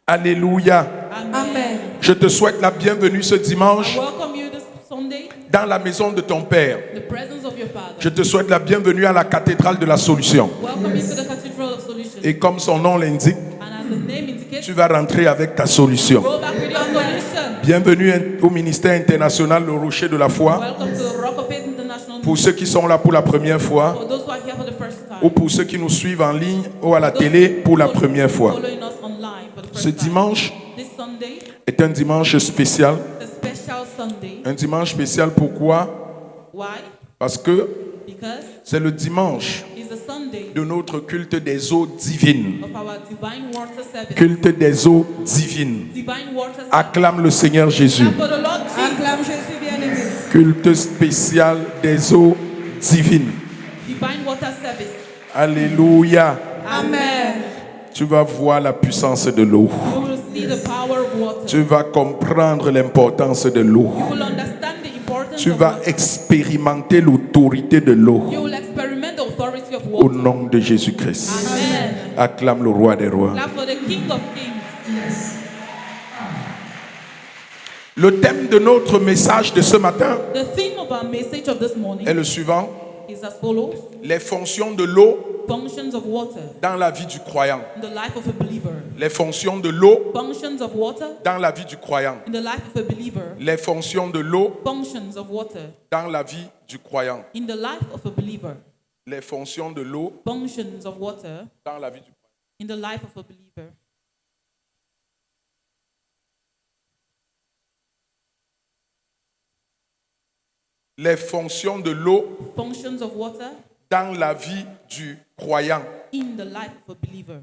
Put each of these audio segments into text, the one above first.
Alléluia. Amen. Je te souhaite la bienvenue ce dimanche I welcome you this Sunday, dans la maison de ton Père. the presence of your Father. Je te souhaite la bienvenue à la cathédrale de la solution. Welcome you to the Cathedral of Solution. Et comme son nom l'indique, And as the name indicates, tu vas rentrer avec ta solution. go back with your solution. Bienvenue au ministère international Le Rocher de la Foi. Welcome to the Rock of Faith International. Pour ceux qui sont là pour la première fois, For those who are here for the first time. ou pour ceux qui nous suivent en ligne ou à la télé pour la première fois. Following us online for the first Ce time. dimanche This Sunday, est un dimanche spécial. a special Sunday. Un dimanche spécial pourquoi? Why? Parce que Because c'est le dimanche it's the Sunday de notre culte des eaux divines. of our divine water service. Culte des eaux divines. Divine water service. Acclame le Seigneur Jésus. And for the Lord Jesus. Acclame Jésus bien-aimé. Culte spécial des eaux divines. Divine water service. Alléluia. Amen. Tu vas voir la puissance de l'eau. You will see the power of water. Tu vas comprendre l'importance de l'eau. You will understand the importance Tu of vas water. expérimenter l'autorité de l'eau. You will experiment the authority of Au water. nom de Jésus-Christ. Amen. Acclame le roi des rois. Clap for the King of Kings. Le thème de notre message de ce matin The theme of our message of this morning est le suivant. is as follows: Les fonctions de l'eau functions of water dans la vie du croyant. in the life of a believer. Les fonctions de l'eau Functions of water dans la vie du croyant. in the life of a believer. Les fonctions de l'eau Functions of water dans la vie du croyant. in the life of a believer. Les fonctions de l'eau Functions of water dans la vie du croyant. in the life of a believer. Les fonctions de l'eau Functions of water dans la vie du croyant. in the life of a believer.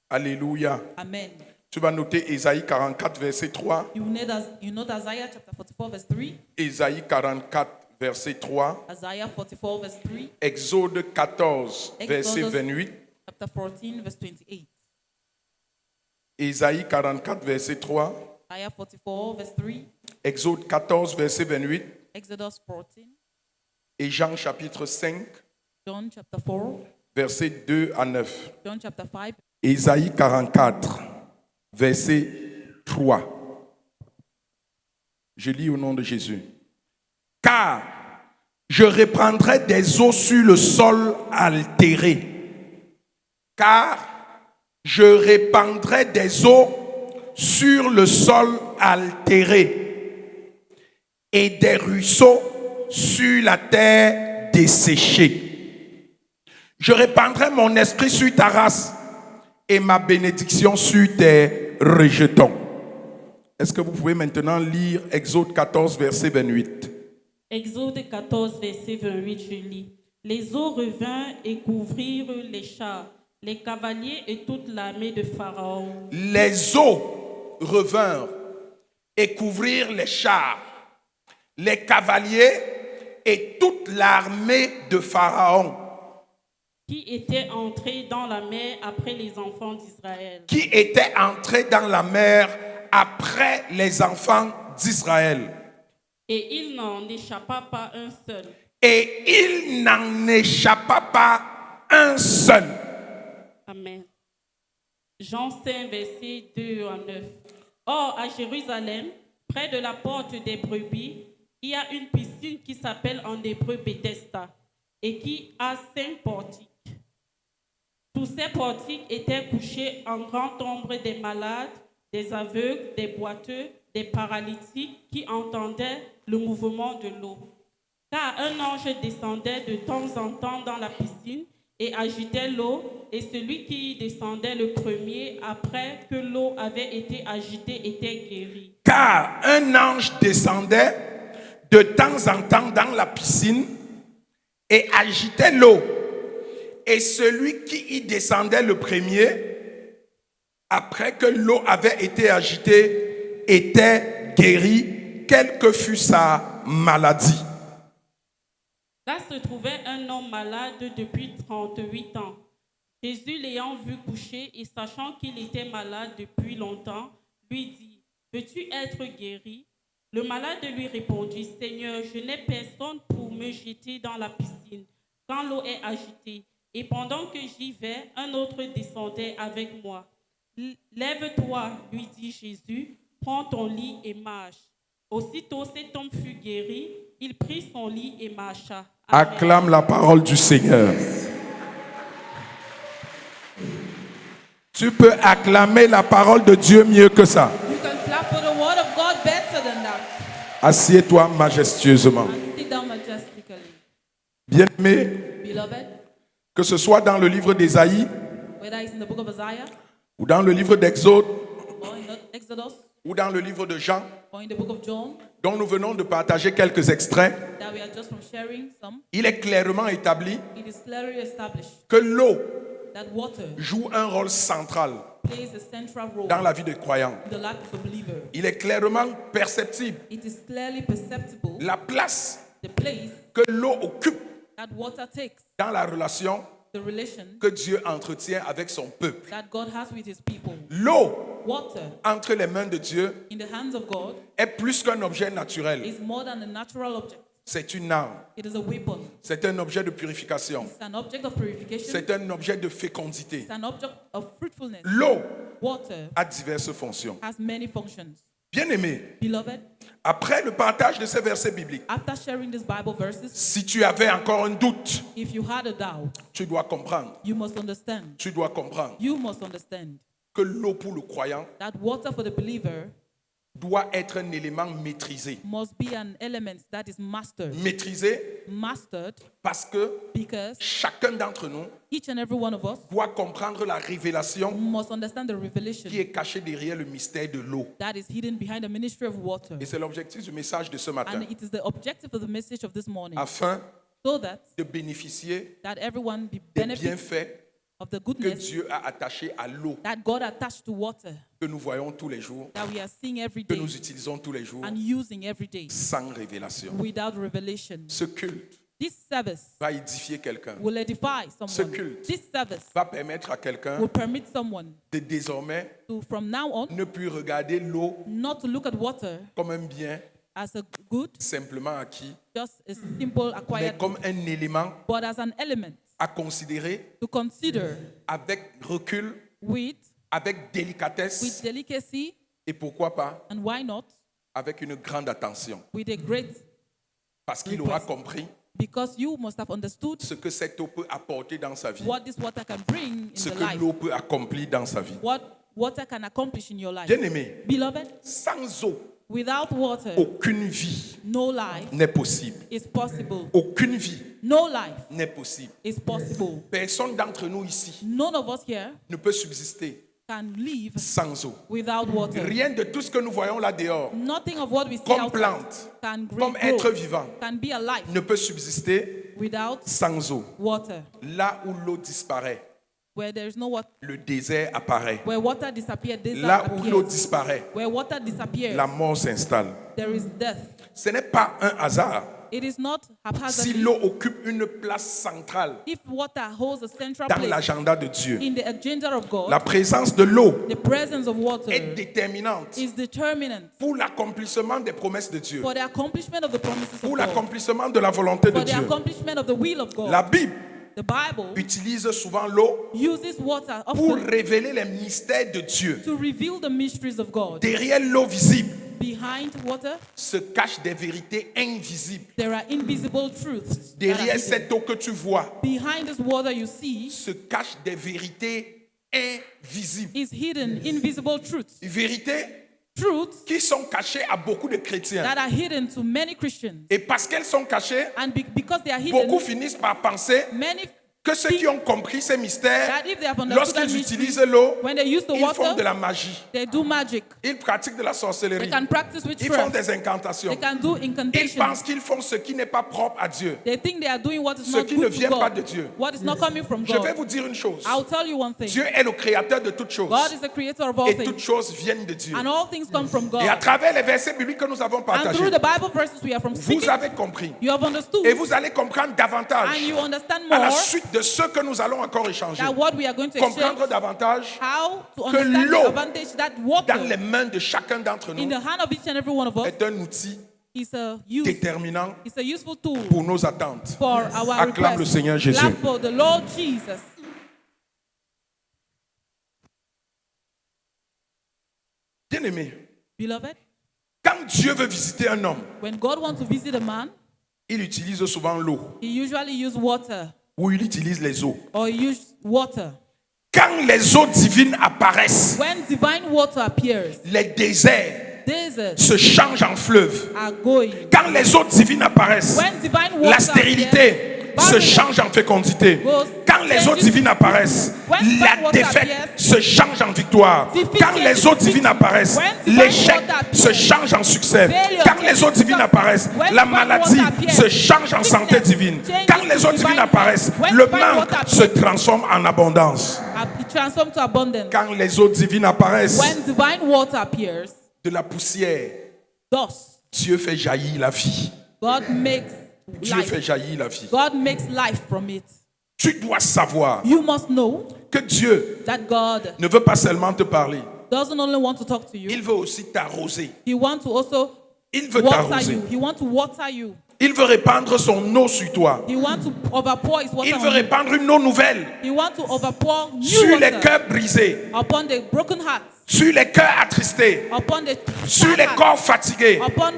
Alléluia. Amen. Tu vas noter Ésaïe 44, verset 3. You note Isaiah chapter 44 verse 3. Ésaïe 44, verset 3. Isaiah 44 verse 3. Exode 14, verset 28. Chapter 14 verse 28. Ésaïe 44, verset 3. Isaiah 44 verse 3. Exode 14, verset 28. Exodus 14. Et Jean chapitre 5, John chapter 4. verset 2 à 9. John chapter 5. Ésaïe 44, verset 3. Je lis au nom de Jésus. Car je répandrai des eaux sur le sol altéré. Car je répandrai des eaux sur le sol altéré et des ruisseaux sur la terre desséchée. Je répandrai mon esprit sur ta race et ma bénédiction sur tes rejetons. Est-ce que vous pouvez maintenant lire Exode 14, verset 28? Exode 14, verset 28, je lis. Les eaux revinrent et couvrirent les chars, les cavaliers et toute l'armée de Pharaon. Les eaux revinrent et couvrirent les chars, les cavaliers et toute l'armée de Pharaon. Qui étaient entrés dans la mer après les enfants d'Israël. Qui étaient entrés dans la mer après les enfants d'Israël. Et il n'en échappa pas un seul. Et il n'en échappa pas un seul. Amen. Jean 5, verset 2 à 9. Or, à Jérusalem, près de la porte des brebis, il y a une piscine qui s'appelle en hébreu Bethesda et qui a 5 portiques. Tous ces portiques étaient couchés en grand nombre des malades, des aveugles, des boiteux, des paralytiques qui entendaient le mouvement de l'eau. Car un ange descendait de temps en temps dans la piscine et agitait l'eau, et celui qui y descendait le premier après que l'eau avait été agitée était guéri. Car un ange descendait de temps en temps dans la piscine et agitait l'eau. Et celui qui y descendait le premier, après que l'eau avait été agitée, était guéri, quelle que fût sa maladie. Là se trouvait un homme malade depuis 38 ans. Jésus l'ayant vu coucher et sachant qu'il était malade depuis longtemps, lui dit, « Veux-tu être guéri ?» Le malade lui répondit, « Seigneur, je n'ai personne pour me jeter dans la piscine quand l'eau est agitée. Et pendant que j'y vais, un autre descendait avec moi. Lève-toi, lui dit Jésus, prends ton lit et marche. Aussitôt cet homme fut guéri, il prit son lit et marcha. Amen. Acclame la parole du Seigneur. Tu peux acclamer la parole de Dieu mieux que ça. You can clap for the word of God better than that. Assieds-toi majestueusement. And sit down majestically. Bien-aimé, Beloved, que ce soit dans le livre d'Ésaïe whether it's in the book of Isaiah ou dans le livre d'Exode or in the Exodus ou dans le livre de Jean, or in the book of John, dont nous venons de partager quelques extraits, that we are just from sharing some, il est clairement établi it is clearly established que l'eau that water joue un rôle central plays a central role dans la vie des croyants. in the life of a believer. Il est clairement perceptible It is clearly perceptible la place the place que l'eau occupe that water takes, dans la relation the relation que Dieu entretient avec son peuple. that God has with his people. L'eau Water entre les mains de Dieu in the hands of God est plus qu'un objet naturel. is more than a natural object. C'est une arme. It is a weapon. C'est un objet de purification. It's an object of purification. C'est un objet de fécondité. It's an object of fruitfulness. L'eau Water a diverses fonctions. has many functions. Bien-aimé, Beloved, après le partage de ces versets bibliques, after sharing these Bible verses, si tu avais encore un doute, if you had a doubt, tu dois comprendre. you must understand. Tu dois comprendre You must understand que l'eau pour le croyant that water for the believer doit être un élément maîtrisé. must be an element that is mastered. Maîtrisé Mastered parce que because chacun d'entre nous each and every one of us doit comprendre la révélation must understand the revelation qui est cachée derrière le mystère de l'eau. that is hidden behind the ministry of water. Et c'est l'objectif du message de ce matin, And it is the objective of the message of this morning, afin so that de bénéficier everyone be des benefit bienfaits of the que goodness Dieu a attachés à l'eau that God attached to water que nous voyons tous les jours, that we are seeing every que day nous utilisons tous les jours, and using every day sans révélation. without revelation. Ce culte This service va édifier quelqu'un, will edify someone. culte This service va permettre à quelqu'un will permit someone de désormais to, from now on, ne plus regarder l'eau not to look at water comme un bien as a good, simplement acquis, just a simple mais acquired, comme un élément but as an element à considérer to consider avec recul, with avec délicatesse delicacy, et pourquoi pas and why not, avec une grande attention. with a great, Parce qu'il aura compris because you must have understood ce que cette eau peut apporter dans sa vie, what this water can bring in ce the que life, l'eau peut accomplir dans sa vie. what water can accomplish in your life. Bien-aimé, Beloved, sans eau, without water, aucune vie no life n'est possible. is possible. Aucune vie No life n'est possible. is possible. Personne d'entre nous ici None of us here ne peut subsister can live sans eau. without water. Rien de tout ce que nous voyons là dehors, Nothing of what we see comme outside plante, can comme grow, être vivant, can be alive ne peut subsister without sans eau. water. Là où l'eau disparaît, Where there is no water, le désert apparaît. where water disappears, desert Là où l'eau appears. disparaît, Where water disappears, la mort s'installe. there is death. Ce n'est pas un hasard It is not si haphazardly. l'eau occupe une place centrale If water holds a central dans place l'agenda de Dieu. in the agenda of God, La présence de l'eau the presence of water est déterminante is determinant pour l'accomplissement des promesses de Dieu, for the accomplishment of the promises pour of God, l'accomplissement de la volonté de for the Dieu. accomplishment of the will of God. La Bible The Bible utilise souvent l'eau uses water pour often révéler les mystères de Dieu. to reveal the mysteries of God. Derrière l'eau visible Behind water, se cachent des vérités invisibles. there are invisible truths. that are Derrière hidden. cette eau que tu vois Behind this water you see se cachent des vérités invisibles. is hidden invisible truths. Vérités Truths qui sont cachées à beaucoup de chrétiens. that are hidden to many Christians. Et parce qu'elles sont cachées, And because they are hidden, beaucoup finissent par penser many que ceux qui ont compris ces mystères, that if they have understood that lorsqu'ils mystery, utilisent l'eau, when they use the ils font de water, la magie. they do magic. Ils pratiquent de la They sorcellerie. can practice Ils font witchcraft. des incantations. They can do Ils incantations. pensent qu'ils font ce qui n'est pas propre à Dieu. They think they are doing what is Ce not qui ne good to vient pas de God. Dieu. What is not coming from Je vais God. vous dire une chose. I'll tell you one thing. Dieu est le créateur de toutes choses. God is the creator of all Et toutes things. choses viennent de Dieu. And all things come from Et à God. travers les versets bibliques que nous avons And partagés, through the Bible verses we are from vous speaking, avez compris. you have understood. Et vous allez comprendre davantage And you understand à la more suite de ce que nous allons encore échanger. that what we are going to exchange, Comprendre davantage how to understand l'eau the advantage that dans water les mains de chacun d'entre in nous the hand of each and every one of us est un outil is a use. déterminant It's a useful tool pour nos attentes. for our Acclame le requests. Seigneur Jésus. Clap for the Lord Jesus. Bien-aimé, Beloved, quand Dieu veut visiter un homme, when God wants to visit a man, il utilise souvent l'eau he usually uses water ou il utilise les eaux. or he uses water. Quand les eaux divines apparaissent, When divine water appears, les déserts deserts se changent en fleuves. are going. Quand les eaux divines apparaissent, When divine water la stérilité se barrenness change en fécondité. goes, Quand les eaux changes. divines apparaissent, When divine la water défaite appears, se change en victoire. defeat Quand changes les eaux to divines victory. apparaissent, When divine l'échec water appears, se change en succès. failure Quand les changes eaux to divines success. apparaissent, When la divine maladie water appears, se change en santé sickness divine. changes Quand les to eaux divines divine apparaissent, health. When le divine manque water se appears, transforme en abondance. It transforms to abundance. Quand les eaux divines apparaissent, When divine water appears, de la poussière, thus Dieu fait jaillir la vie. God makes Dieu fait life. jaillir la vie. God makes life from it. Tu dois savoir You must know que Dieu that God ne veut pas seulement te parler, doesn't only want to talk to you, il veut aussi t'arroser. He wants to also Il veut water t'arroser. you. He wants to water you. Il veut répandre son eau sur toi. He wants to overpour His water Il veut on you. répandre une eau nouvelle He wants to overpour new sur les water cœurs brisés, upon the broken hearts, sur les cœurs attristés, upon the sur sad les hearts, corps fatigués, upon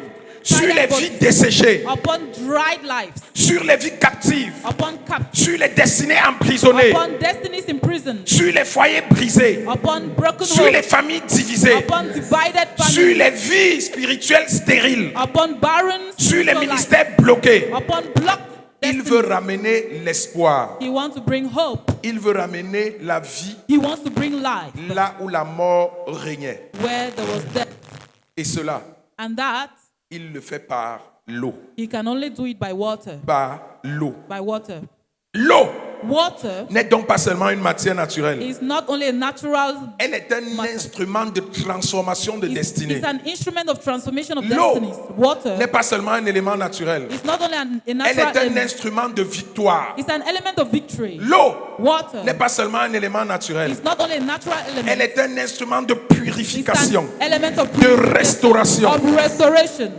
sur tired les bodies, vies desséchées, upon dried lives, sur les vies captives, upon captives, sur les destinées emprisonnées, upon destinies in prison, sur les foyers brisés, upon broken sur les homes, familles divisées, upon divided sur families, les vies spirituelles stériles, upon barren sur les spiritual lives, ministères bloqués. upon blocked Il destinies. veut ramener l'espoir. He wants to bring hope. Il veut ramener la vie He wants to bring life là où la mort régnait. where there was death. Et cela, And that, il le fait par l'eau. he can only do it by water. Par l'eau. By water. L'eau Water n'est donc pas seulement une matière naturelle. is not only a natural, Elle est un instrument de transformation de destinée. it's an instrument of transformation of L'eau destinies. Water n'est pas seulement un élément naturel. is not only a Elle natural est un element, instrument de victoire. it's an element of victory. L'eau Water n'est pas seulement un élément naturel. is not only a natural Elle element, est un instrument de it's purification, an element of de purification, restauration of restoration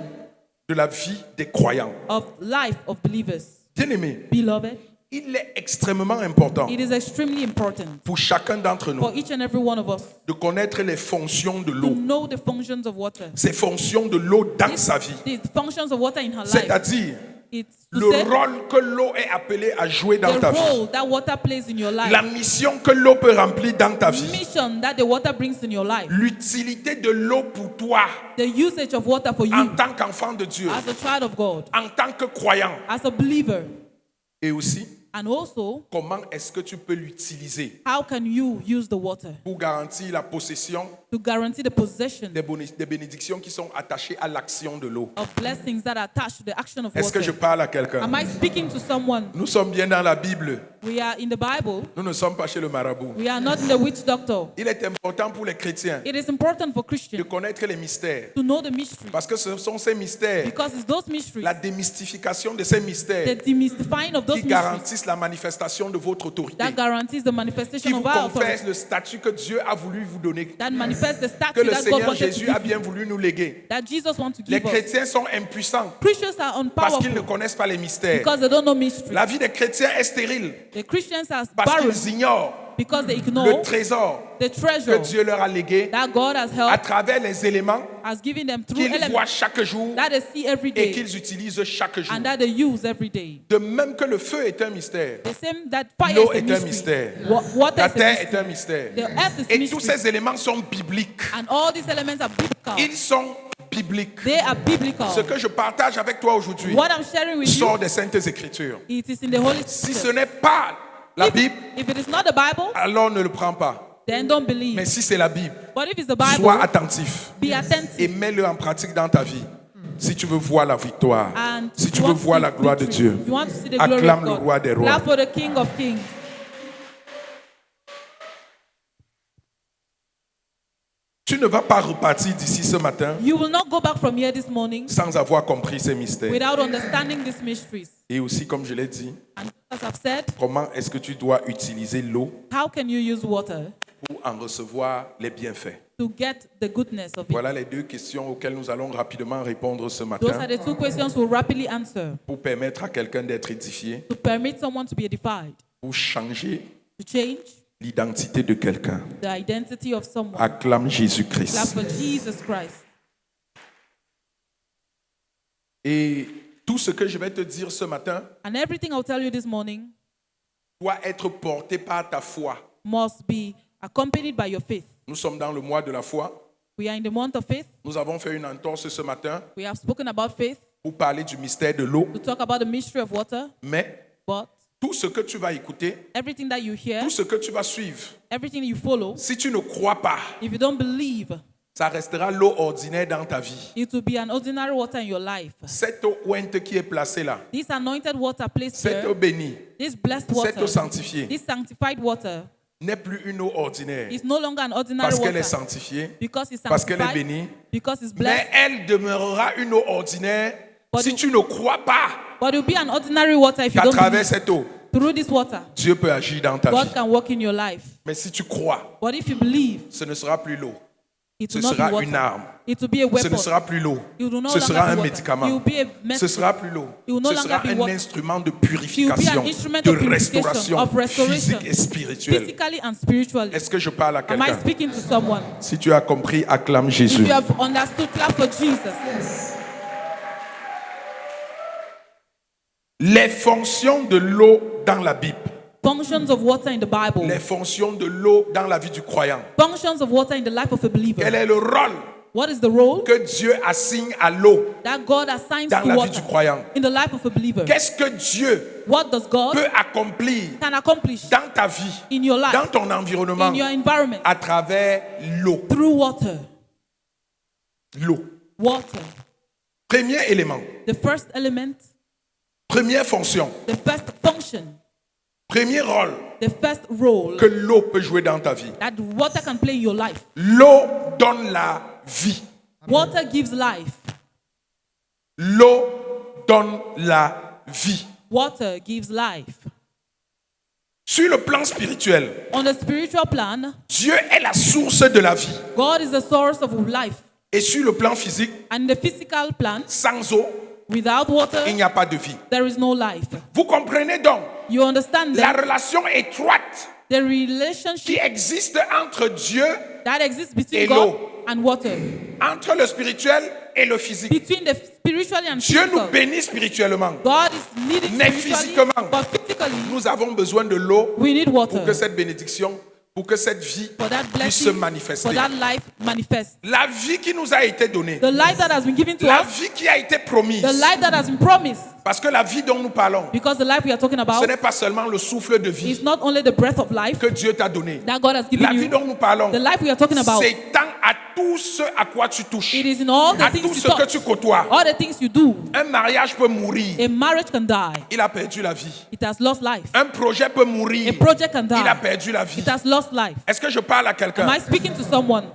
de la vie des croyants. of life of believers. Bien-aimés, Beloved, il est extrêmement important it is extremely important pour chacun d'entre nous for each and every one of us de connaître les fonctions de to l'eau, know the functions of water. ces fonctions de l'eau dans sa vie. The functions of water in her life. C'est-à-dire It's to le say rôle que l'eau est appelée à jouer dans the ta vie, role that water plays in your life. la mission que l'eau peut remplir dans ta vie, Mission that the water brings in your life. l'utilité de l'eau pour toi The usage of water for en you tant qu'enfant de Dieu, as a child of God, en tant que croyant, as a believer. et aussi And also, comment est-ce que tu peux l'utiliser how can you use the water pour garantir la possession to guarantee the possession des bénédictions qui sont attachées à l'action de l'eau. of blessings that are attached to the action of Est-ce que je water? parle à quelqu'un? Am I speaking to someone? Nous sommes bien dans la Bible. We are in the Bible. Nous ne sommes pas chez le marabout. We are not in the witch doctor. Il est important pour les chrétiens It is important for de Christians connaître les mystères. to know the mystery, Parce que ce sont ces mystères, because it's those mysteries, la démystification de ces the mystères demystifying of those qui mysteries garantissent la manifestation de votre autorité. that guarantees the Qui manifestation vous of our authority, confesse le statut que Dieu a voulu vous donner. that manifests the Que statue le that God Seigneur wanted to Jésus a give bien you, voulu nous léguer. that Jesus wants to Les give us. chrétiens sont impuissants Christians are parce qu'ils ne unpowerful connaissent pas les mystères. because they don't know mystery. La vie des chrétiens est stérile The Christians are parce barren qu'ils ignorent because they le ignore trésor the que treasure Dieu leur a légué that God has à helped, travers les éléments has given them through qu'ils voient elements chaque jour that they see every et day qu'ils utilisent chaque jour. and that they use every day. De même que le feu est un mystère, The same that fire l'eau is a est un mystery. mystère, Water la is a terre est mystery. un mystère. The earth is a Et tous mystery. ces éléments sont bibliques. And all these elements are biblical. Ils sont bibliques. They are biblical. Ce que je partage avec toi aujourd'hui What I'm sharing with sort you, des Saintes Écritures. it is in the Holy Si ce Spirit. n'est pas la Bible, If it is not the Bible, alors ne le prends pas. then don't believe. Mais si c'est la Bible, But if it's the sois Bible, attentif be et attentive. mets-le en pratique dans ta vie. Si tu veux voir la victoire, And si tu you veux want to voir see la gloire de victory. Dieu, You want to see the glory acclame of le God. roi des rois. Clap for the King of Kings. Tu ne vas pas repartir d'ici ce matin You will not go back from here this morning sans avoir compris ces mystères. without understanding these mysteries. Et aussi, comme je l'ai dit, And as I've said, comment est-ce que tu dois utiliser l'eau how can you use water pour en recevoir les bienfaits? to get the goodness of it? Voilà les deux questions auxquelles nous allons rapidement répondre ce Those are matin the two questions we'll rapidly answer pour permettre à quelqu'un d'être édifié, to permit someone to be edified, pour changer to change l'identité de quelqu'un. the identity of someone. Acclame Clap Jésus-Christ. for Jesus Christ. Et tout ce que je vais te dire ce matin And everything I'll tell you this morning doit être porté par ta foi. must be accompanied by your faith. Nous sommes dans le mois de la foi. We are in the month of faith. Nous avons fait une entorse ce matin We have spoken about faith pour parler du mystère de l'eau. to talk about the mystery of water, Mais but tout ce que tu vas écouter, everything that you hear, tout ce que tu vas suivre, everything you follow, si tu ne crois pas, if you don't believe, ça restera l'eau ordinaire dans ta vie. it will be an ordinary water in your life. Cette eau ointe qui est placée là, This anointed water placed cette eau here, bénie, this blessed cette eau water, sanctifiée this sanctified water n'est plus une eau ordinaire is no longer an ordinary parce qu'elle est water sanctifiée, because it's parce qu'elle est sanctified, bénie, because it's mais blessed, elle demeurera une eau ordinaire But si you- tu ne crois pas but it will be an ordinary water if you qu'à don't travers believe. cette eau, Through this water, Dieu peut agir dans ta vie. God can work in your life. Mais si tu crois, But if you believe, ce ne sera plus l'eau, it ce will not sera be une water. arme. It will be a Ce weapon. ne sera plus l'eau, It will no ce longer sera be un water. médicament. It will be a Ce medicine. sera plus l'eau, It will no ce longer sera be un water. instrument de It will be purification, an instrument de of purification, restauration of restoration, physique et spirituelle. physically and spiritually. Est-ce que je parle à Am I quelqu'un? speaking to someone? Si tu as compris, acclame If Jésus. you have understood, clap for Jesus. Les fonctions de l'eau dans la Bible, Functions of water in the Bible. les fonctions de l'eau dans la vie du croyant. Functions of water in the life of a Quel believer. est le rôle What is the role que Dieu assigne à l'eau that God assigns dans to la vie water du croyant? in the life of a believer? Qu'est-ce que Dieu What does God peut accomplir can accomplish dans ta vie, in your dans life, ton environnement, in your environment, à travers l'eau? through water? L'eau. Water. Premier élément, The first element, première fonction, the first function, premier rôle the first role que l'eau peut jouer dans ta vie. that water can play in your life. L'eau donne la vie. Water gives life. L'eau donne la vie. Water gives life. Sur le plan spirituel, On the spiritual plan, Dieu est la source de la vie. God is the source of life. Et sur le plan physique, And the physical plan, sans eau, without water, il n'y a pas de vie. there is no life. Vous comprenez donc You understand la that relation étroite the qui relationship existe entre Dieu, that exists Et between l'eau. God and water, entre le spirituel et le physique. between the spiritual and Dieu nous physical. bénit spirituellement. God is leading Mais spiritually, physiquement, but physically, Nous avons besoin de l'eau we need pour que water cette bénédiction, pour que cette vie for that puisse se blessing, manifester. for that life manifest. La vie qui nous a été donnée, The life that has been given to la us, vie qui a été promise, the life that has been promised, parce que la vie dont nous parlons, because the life we are talking ce about n'est pas seulement le souffle de is vie not only the breath of life que Dieu t'a donné. that God has La given vie you, dont nous parlons the life we are talking about, s'étend à tout ce à quoi tu touches, it is in all the à tout things you ce que touch, tu côtoies. all the things you do. Un mariage peut mourir, A marriage can die. il a perdu la vie. It has lost life. Un projet peut A mourir, project can il a die. perdu la vie. It has lost life. Est-ce que je parle à Am quelqu'un? I speaking to someone?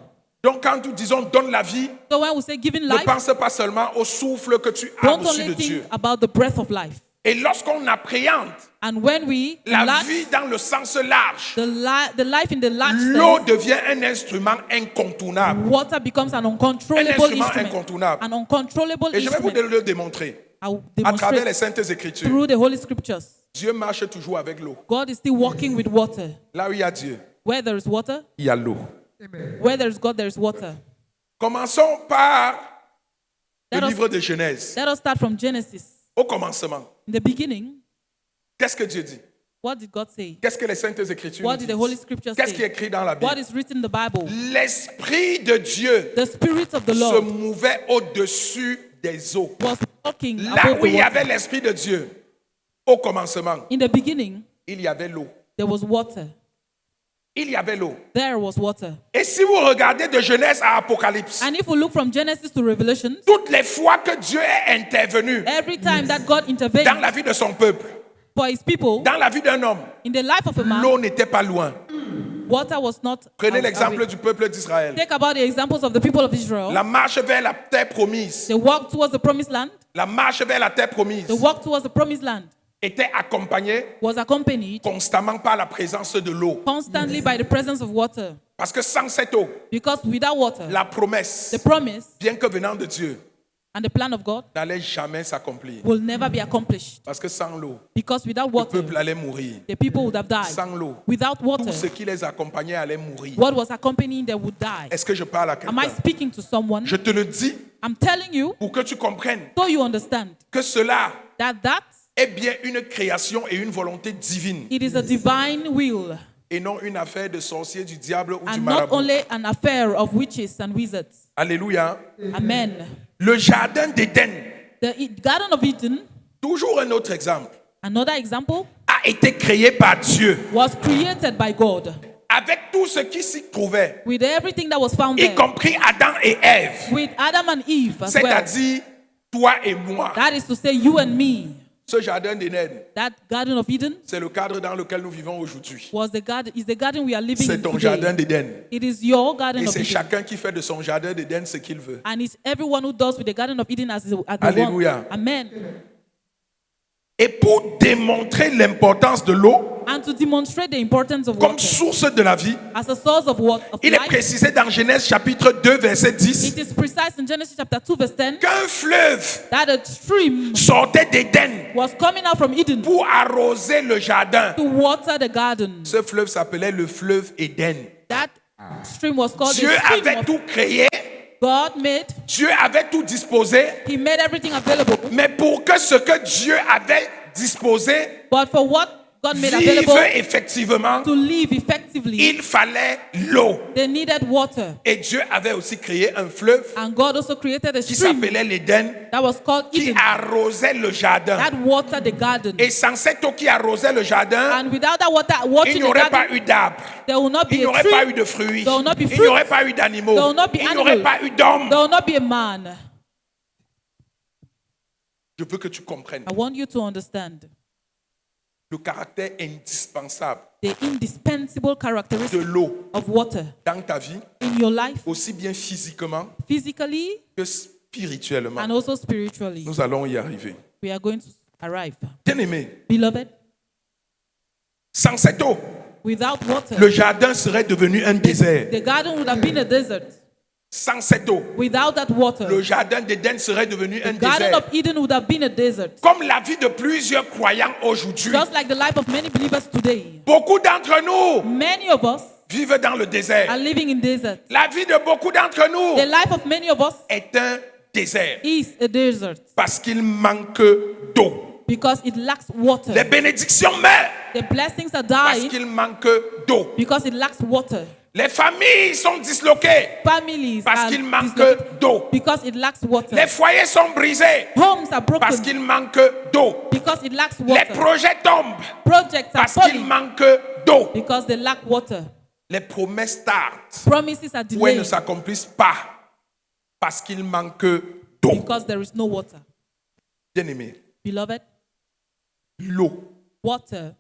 Donc quand nous disons donne la vie, So when we say giving ne life, pense pas seulement au souffle que tu as don't reçu only de Dieu. think about the breath of life. Et lorsqu'on appréhende And when we la enlarge vie dans le sens large, the life in the large l'eau sense, devient un instrument incontournable. water becomes an uncontrollable instrument instrument. incontournable. An uncontrollable Et je vais vous instrument. le démontrer I will à travers les demonstrate saintes écritures. through the Holy Scriptures. Dieu marche toujours avec l'eau. God is still walking with water. Là où il y a Dieu, Where there is water, il y a l'eau. where there is God, there is water. Commençons par le Let us- livre de Genèse. Let us start from Genesis. Au commencement, In the beginning, qu'est-ce que Dieu dit? what did God say? Qu'est-ce que les saintes écritures What nous did the Holy disent? Scriptures Qu'est-ce qui est say? écrit dans la What Bible? is written in the Bible? L'Esprit de Dieu The Spirit of the se Lord mouvait au-dessus des eaux. was walking Là above où the il y avait water. l'Esprit de Dieu, au commencement, In the beginning, il y avait l'eau. there was water. Il y avait l'eau. There was water. Et si vous regardez de Genèse à Apocalypse, And if we look from Genesis to Revelation, toutes les fois que Dieu est intervenu every time that God dans intervened la vie de son peuple, for his people, dans la vie d'un homme, in the life of a man, l'eau n'était pas loin. water was not. Prenez away. l'exemple du peuple d'Israël. Take about the examples of the people of Israel. La marche vers la terre promise, They walked towards the promised land. la marche vers la terre promise They walked towards the promised land. était accompagnée Was accompanied constamment par la présence de l'eau. constantly by the presence of water. Parce que sans cette eau, Because without water, la promesse, the promise, bien que venant de Dieu, And the plan of God n'allait jamais s'accomplir. will never be accomplished. Parce que sans l'eau, Because without le water, peuple allait mourir. the people would have died. Sans l'eau, Without tout water, ce qui les accompagnait allait mourir. what was accompanying them would die. Est-ce que je parle à Am I quelqu'un? speaking to someone? Je te le dis I'm telling you pour que tu comprennes so you understand que cela that est bien une création et une volonté divine it is a divine will et non une affaire de sorcier, du diable ou du and not marabout. only an affair of witches and wizards. Alléluia. Amen. Le jardin d'Éden, Garden of Eden, toujours un autre exemple, another example, a été créé par Dieu was created by God avec tout ce qui s'y trouvait, with everything that was found y there, compris Adam et Ève, with Adam and Eve as well. c'est-à-dire toi et moi. That is to say, you and me. Ce jardin d'Éden, That Garden of Eden c'est le cadre dans lequel nous vivons aujourd'hui. is the garden we are living C'est in ton jardin today. d'Éden. It is your Garden Et of c'est Eden. chacun qui fait de son jardin d'Éden ce qu'il veut. And it's everyone who does with the Garden of Eden as they Alléluia. want. Amen. Et pour démontrer l'importance de l'eau And to demonstrate the importance of comme water source de la vie, as a source of water, of il est life, précisé dans Genèse chapitre 2 verset 10 it is precise in Genesis chapter 2 verse 10 qu'un fleuve that a stream sortait d'Éden was coming out from Eden pour arroser le jardin. to water the garden. Ce fleuve s'appelait le fleuve Éden. That stream was called Dieu the stream avait of tout créé, God made. Dieu avait tout disposé, He made everything available. mais pour que ce que Dieu avait disposé But for what God made vive available effectivement, to live effectively, il fallait l'eau. they needed water. Et Dieu avait aussi créé un fleuve And God also created a qui stream s'appelait l'Éden, that was called qui Eden, arrosait le jardin. that watered the garden. Et sans cette eau qui arrosait le jardin, And without that water il watering n'y the aurait pas garden, eu d'arbres, there will not il be n'y a aurait pas eu tree, de fruits, there will not be il n'y fruit, aurait pas eu d'animaux, there will not be il n'y aurait animals, pas eu d'hommes. there will not be a man. Je veux que tu comprennes I want you to understand le caractère indispensable the indispensable de characteristic l'eau of water dans ta vie, in your life, aussi bien physiquement physically que spirituellement. and also spiritually. Nous allons y arriver. We are going to arrive. Bien-aimé, Beloved, sans cette eau, without water, le jardin serait devenu un désert. the garden would have been a desert. Sans cette eau, Without that water, le jardin d'Éden serait devenu un the Garden désert. of Eden would have been a desert. Comme la vie de plusieurs croyants aujourd'hui. Just like the life of many believers today. Beaucoup d'entre nous Many of us vivent dans le désert. are living in desert. La vie de beaucoup d'entre nous The life of many of us est un désert is a desert parce qu'il manque d'eau. because it lacks water. Les bénédictions meurent The blessings are parce dying qu'il manque d'eau. because it lacks water. Les familles sont disloquées Families parce are qu'il manque dislocated d'eau. because it lacks water. Les foyers sont brisés Homes are parce broken qu'il manque d'eau. because it lacks Les water. projets tombent Projects are parce qu'il falling manque d'eau. because they lack water. Les promesses tardent Promises are ou elles ne delayed s'accomplissent pas parce qu'il manque d'eau. because there is no water. Bien-aimé, Beloved, l'eau, water,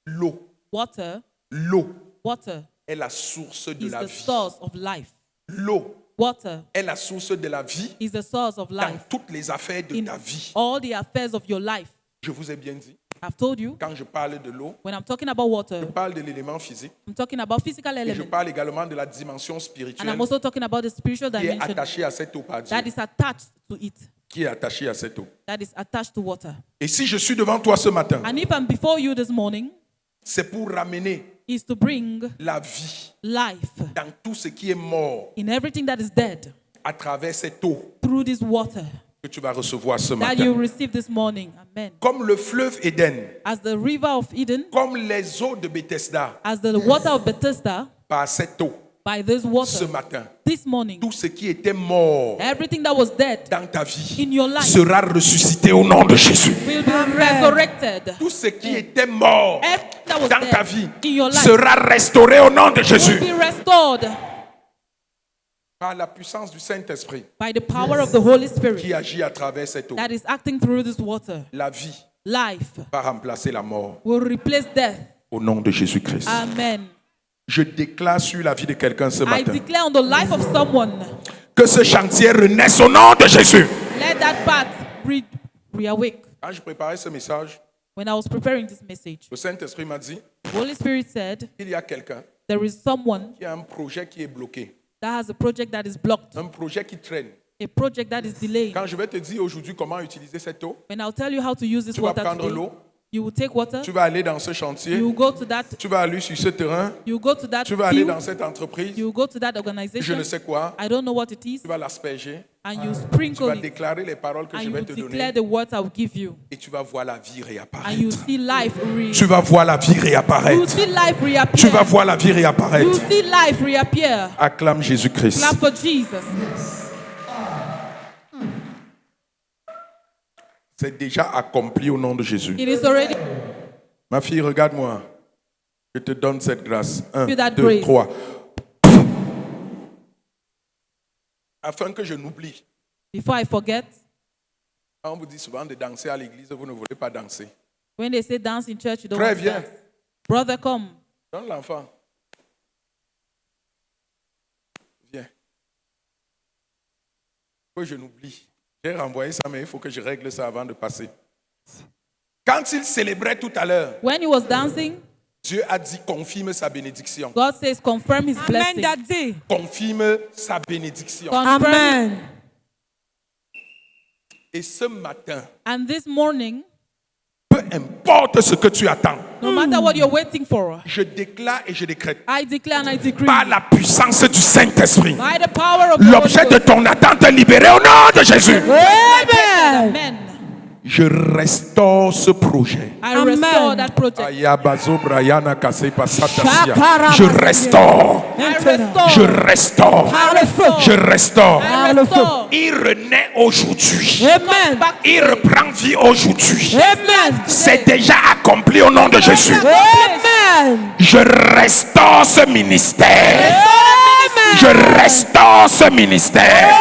l'eau, water, l'eau water est la source de is la the vie. source of life. L'eau Water est la source de la vie is the source of dans life toutes les affaires de in ta vie. all the affairs of your life. Je vous ai bien dit, I've told you, quand je parle de l'eau, when I'm talking about water, je parle de l'élément physique I'm talking about physical et je elements. parle également de la dimension And spirituelle I'm also talking about the spiritual qui est dimension attachée à cette eau par Dieu, that is attached to it, qui est attachée à cette eau. that is attached to water. Et si je suis devant toi ce matin, And if I'm before you this morning, c'est pour ramener is to bring la vie life dans tout ce qui est mort in everything that is dead à travers cette eau through this water que tu vas recevoir ce that you matin. receive this morning. Amen. Comme le fleuve Éden, As the river of Eden, comme les eaux de Bethesda, as the water of Bethesda, par cette eau, by this ce water, matin, this morning, tout ce qui était mort everything that was dead dans ta vie in your life sera ressuscité au nom de Jésus. will be resurrected. Tout ce qui était mort Everything that was dans ta dead vie in your life sera restauré au nom de will Jésus. be restored Par la puissance du Saint-Esprit by the power of the Holy qui Spirit agit à travers cette eau. that is acting through this water. La vie Life va remplacer la mort will replace death. au nom de Jésus-Christ. Amen. Je déclare sur la vie de quelqu'un ce I matin declare on the life of someone, que ce chantier renaisse au nom de Jésus. let that path reawake. Quand je préparais ce message, When I was preparing this message, le Saint-Esprit m'a dit, the Holy Spirit said, il y a quelqu'un there is someone qui a un projet qui est bloqué, that has a project that is blocked, un projet qui traîne, a project that is delaying. Quand je vais te dire aujourd'hui comment utiliser cette eau, When I'll tell you how to use this tu vas water prendre today, l'eau, you will take water, tu vas aller dans ce chantier, you will go to that, tu vas aller sur ce terrain, you will go to that tu vas aller field, dans cette entreprise, you will go to that je organization. ne sais quoi, I don't know what it is, tu vas l'asperger, and you tu sprinkle vas it, déclarer les paroles que and je you vais will te declare donner the words I will give you, et tu vas voir la vie and you réapparaître. will see life Tu vas voir la vie You will réapparaître. see life reappear. Tu vas voir la vie You réapparaître. will see life reappear. Acclame Jésus-Christ. Clap for Jesus. C'est déjà accompli au nom de Jésus. It is already. Ma fille, regarde-moi. Je te donne cette grâce. 1, Feel that 2, grace. 3. Afin que je n'oublie. Before I forget, Quand on vous dit souvent de danser à l'église, vous ne voulez pas danser. when they say dance in church, you don't Très want to bien. dance. Brother, come. Donne l'enfant. Viens. Il faut que je n'oublie. J'ai renvoyé ça, mais il faut que je règle ça avant de passer. Quand il célébrait tout à l'heure, When he was dancing, Dieu a dit confirme sa bénédiction. God says, confirm his Amen, blessing. Daddy. Confirme sa bénédiction. Confirm it. Amen. Et ce matin, And this morning, peu importe ce que tu attends, no matter what you're waiting for, je déclare et je décrète I declare and I decree, par la puissance du Saint-Esprit, by the power of the Holy l'objet de Ghost, ton attente est libéré au nom de Jésus. Amen. amen. Je restaure ce projet. I Amen. restore that project. Ayabazo Brayana Kasepa Satasia. Shakara Je restaure. I restore. Je restaure. I restore. Je restaure. I restore. Il renaît aujourd'hui. Amen. Back Il reprend vie aujourd'hui. Amen. C'est déjà accompli au nom de Jésus. Amen. Je restaure ce ministère. Amen. Je restaure ce ministère.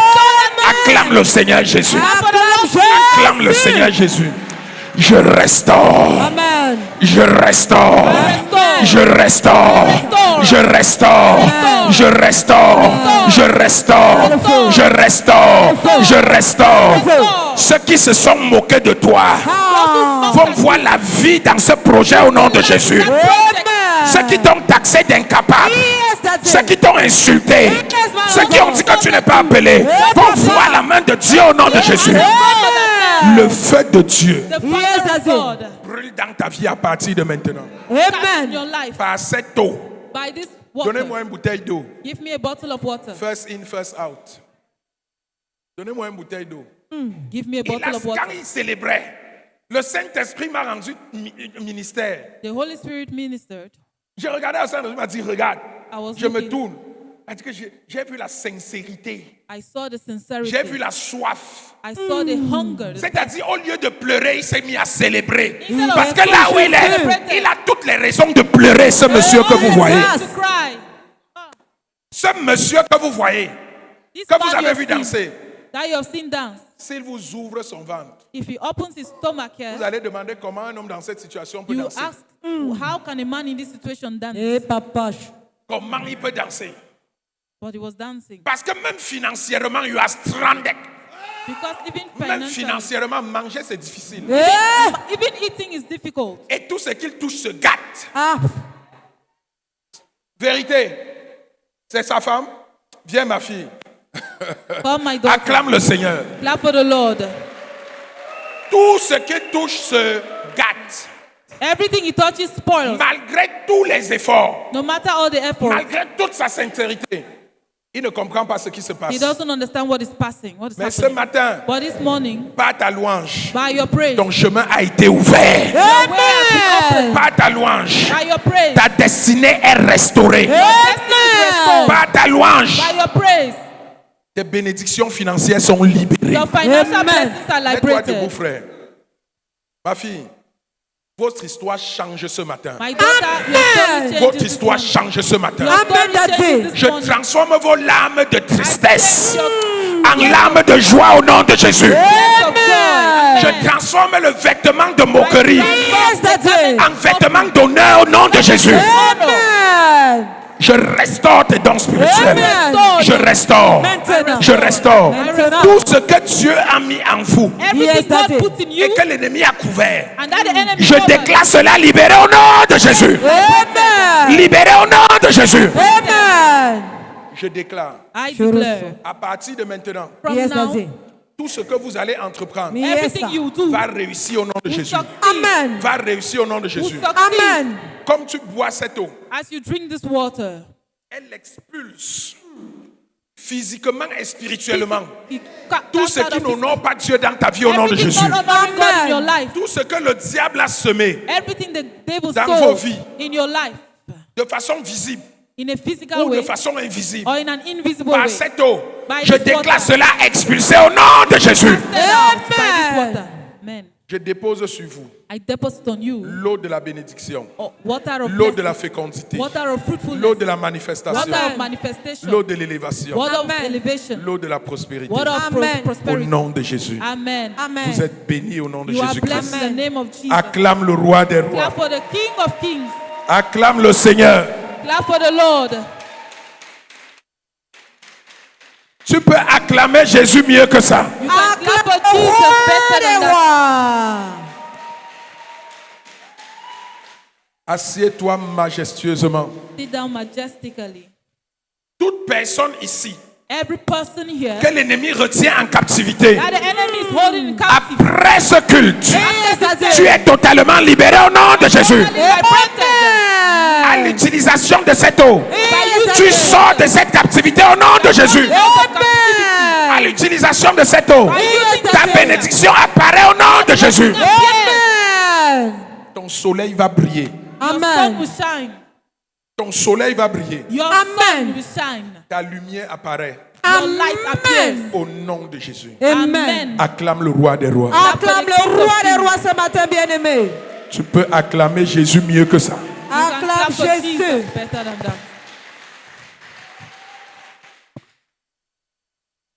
Acclame le Seigneur Jésus. Acclame le Seigneur Jésus. Je restaure. Amen. Je restaure. Je restaure. Je restaure. Je restaure. Je restaure. Je restaure. Je restaure. Ceux qui se sont moqués de toi vont voir la vie dans ce projet au nom de Jésus. Ceux qui t'ont taxé d'incapable, ceux qui t'ont insulté, ceux qui ont dit que tu n'es pas appelé, vont voir la main de Dieu au nom de Jésus. Le feu de Dieu The fire of God brûle dans ta vie à partir de maintenant. in Amen. your life Par cette eau, by this water. donnez-moi une bouteille d'eau. Give me a bottle of water. First in, first out. Donnez-moi une bouteille d'eau. Give me a Et là, bottle of water. quand il célébrait, le Saint-Esprit m'a rendu ministère. The Holy Spirit ministered. J'ai regardé au Saint-Esprit, il m'a dit, regarde. I was Je me looking. tourne. Il a dit que j'ai vu la sincérité. I saw the sincerity. J'ai vu la soif. I saw the hunger. C'est-à-dire, au lieu de pleurer, il s'est mis à célébrer. Instead of Parce que là où il est, celebrating, il a toutes les raisons de pleurer, ce monsieur que vous voyez. to cry. Ce monsieur que vous voyez, This que vous man avez you vu have seen, danser, that you have seen dance. s'il vous ouvre son ventre, If he opens his stomach here, vous allez demander comment un homme dans cette situation peut you danser. ask, how can a man in this situation dance? Eh, papa. Comment il peut danser? But he was dancing. Parce que même financièrement, you are stranded. Because even Même financially, financièrement, manger c'est difficile. Eh. even eating is difficult. Et tout ce qu'il touche se gâte. Ah. Vérité. C'est sa femme? Viens ma fille. Come, my daughter. Acclame le Seigneur. Clap for the Lord. Tout ce qu'il touche se gâte. Everything he touches spoils. Malgré tous les efforts, No matter all the effort, malgré toute sa sincérité, il ne comprend pas ce qui se passe. he doesn't understand what is passing, what is Mais ce happening. matin, But this morning, par ta louange, by your praise, ton chemin a été ouvert. your way has been opened. Par ta louange, By your praise, ta destinée est restaurée. your destiny is restored. Par ta louange, By your praise, tes bénédictions financières sont libérées. your financial Amen. blessings are Mets-toi debout, liberated. frère. Ma fille, votre histoire change ce matin. My daughter, your story changes Votre this histoire morning. change ce matin. Your story Amen, Daddy. changes this Je morning. transforme vos larmes de tristesse Your en larmes de joie au nom de Jésus. tears of joy. Je transforme le vêtement de moquerie Yes, Daddy. en vêtement d'honneur au nom de Jésus. Amen. Je restaure tes dons spirituels. Amen. Je restaure. Maintenant. Je restaure Maintenant. tout ce que Dieu a mis en vous Everything Yes, God Daddy. puts in you, et que l'ennemi a couvert. and that the enemy Je covers. déclare cela libéré au nom de Jésus. Amen. Libéré au nom de Jésus. Amen. Je déclare, I Je declare reçois. à partir de maintenant, from Yes, now, Daddy. tout ce que vous allez entreprendre Yes, everything sir. you do va réussir au nom de will Jésus. succeed. Amen. Va réussir au nom de Will Jésus. succeed. Amen. Comme tu bois cette eau, As you drink this water, elle expulse physiquement et spirituellement it tout comes ce out qui of n'honore pas Dieu dans ta vie au nom de everything Jésus. not honoring God in your life, Tout ce que le diable a semé everything the devil Dans vos sowed vies. in your life, de façon visible in a physical ou de way façon invisible, or in an invisible par way, cette eau, By je this déclare water. cela expulsé au nom de Jésus. casted out by this Amen. water. Amen. Je dépose sur vous I deposit on you l'eau de la bénédiction, water of l'eau de la blessing, fécondité, water of fruitfulness, l'eau de la manifestation, water of manifestation, l'eau de l'élévation, water of Amen. elevation, l'eau de la prospérité. water of Amen. Au prosperity. nom de Jésus. Amen. Amen. Vous êtes bénis au nom de You are blessed Jésus-Christ. in the name of Jesus. Acclame le roi des rois. Clap for the King of Kings. Acclame le Seigneur. Clap for the Lord. Tu peux acclamer Jésus mieux que ça. You can clap for Acclame le Jesus roi better des than that. rois. Assieds-toi majestueusement. Sit down majestically. Toute personne ici Every person here que l'ennemi retient en captivité, that the enemy is holding in captivity, après ce culte, Yes, Daddy. tu es totalement libéré au nom de Jésus. liberated À l'utilisation de cette eau, Yes, tu Daddy. sors de cette captivité au nom de Jésus. À Amen. l'utilisation de cette eau, Yes, ta Daddy. bénédiction apparaît au nom de Jésus. Amen. Ton soleil va briller. Your sun Amen. will shine. Ton soleil va briller. Your Amen. sun will shine. Ta lumière apparaît Your light appears. au nom de Jésus. Amen. Acclame le roi des rois. Acclame le roi des rois ce matin, bien-aimé. Tu peux acclamer Jésus mieux que ça. You can clap Acclame for Jésus. Jesus better than that.